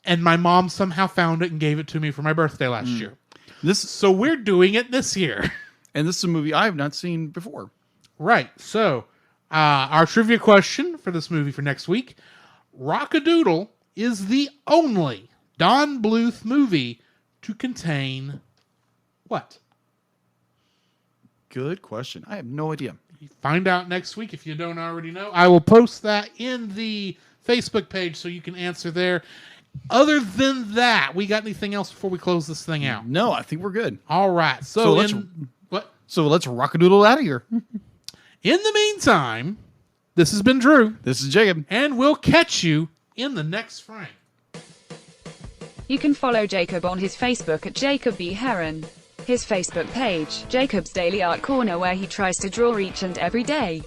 and my mom somehow found it and gave it to me for my birthday last year. So we're doing it this year. And this is a movie I have not seen before. Right. So our trivia question for this movie for next week: Rockadoodle is the only Don Bluth movie to contain what? Good question. I have no idea. Find out next week if you don't already know. I will post that in the Facebook page so you can answer there. Other than that, we got anything else before we close this thing out? No, I think we're good. All right. So let's Rockadoodle out of here. In the meantime, this has been Drew. This is Jacob. And we'll catch you in the next frame. You can follow Jacob on his Facebook at Jacob B. Heron. His Facebook page, Jacob's Daily Art Corner, where he tries to draw each and every day.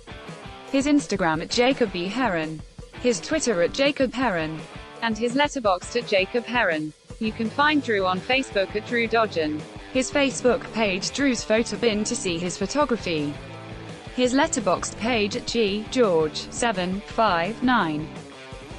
His Instagram at Jacob B. Heron. His Twitter at Jacob Heron. And his Letterboxd at Jacob Heron. You can find Drew on Facebook at Drew Dodgen. His Facebook page, Drew's Photo Bin, to see his photography. His Letterboxd page at GGeorge759.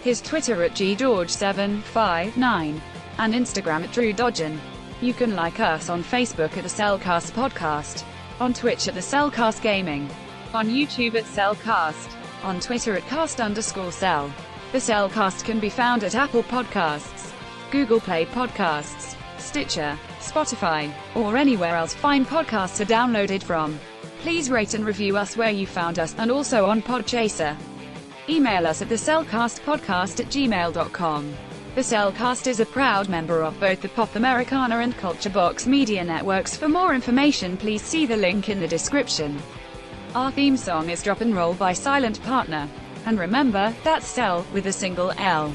His Twitter at GGeorge759. And Instagram at Drew Dodgen. You can like us on Facebook at the Cellcast Podcast, on Twitch at the Cellcast Gaming, on YouTube at Cellcast, on Twitter at cast_cell. The Cellcast can be found at Apple Podcasts, Google Play Podcasts, Stitcher, Spotify, or anywhere else fine podcasts are downloaded from. Please rate and review us where you found us, and also on Podchaser. Email us at thecellcastpodcast@gmail.com. The Cellcast is a proud member of both the Pop Americana and Culture Box media networks. For more information, please see the link in the description. Our theme song is Drop and Roll by Silent Partner. And remember, that's Cell with a single L.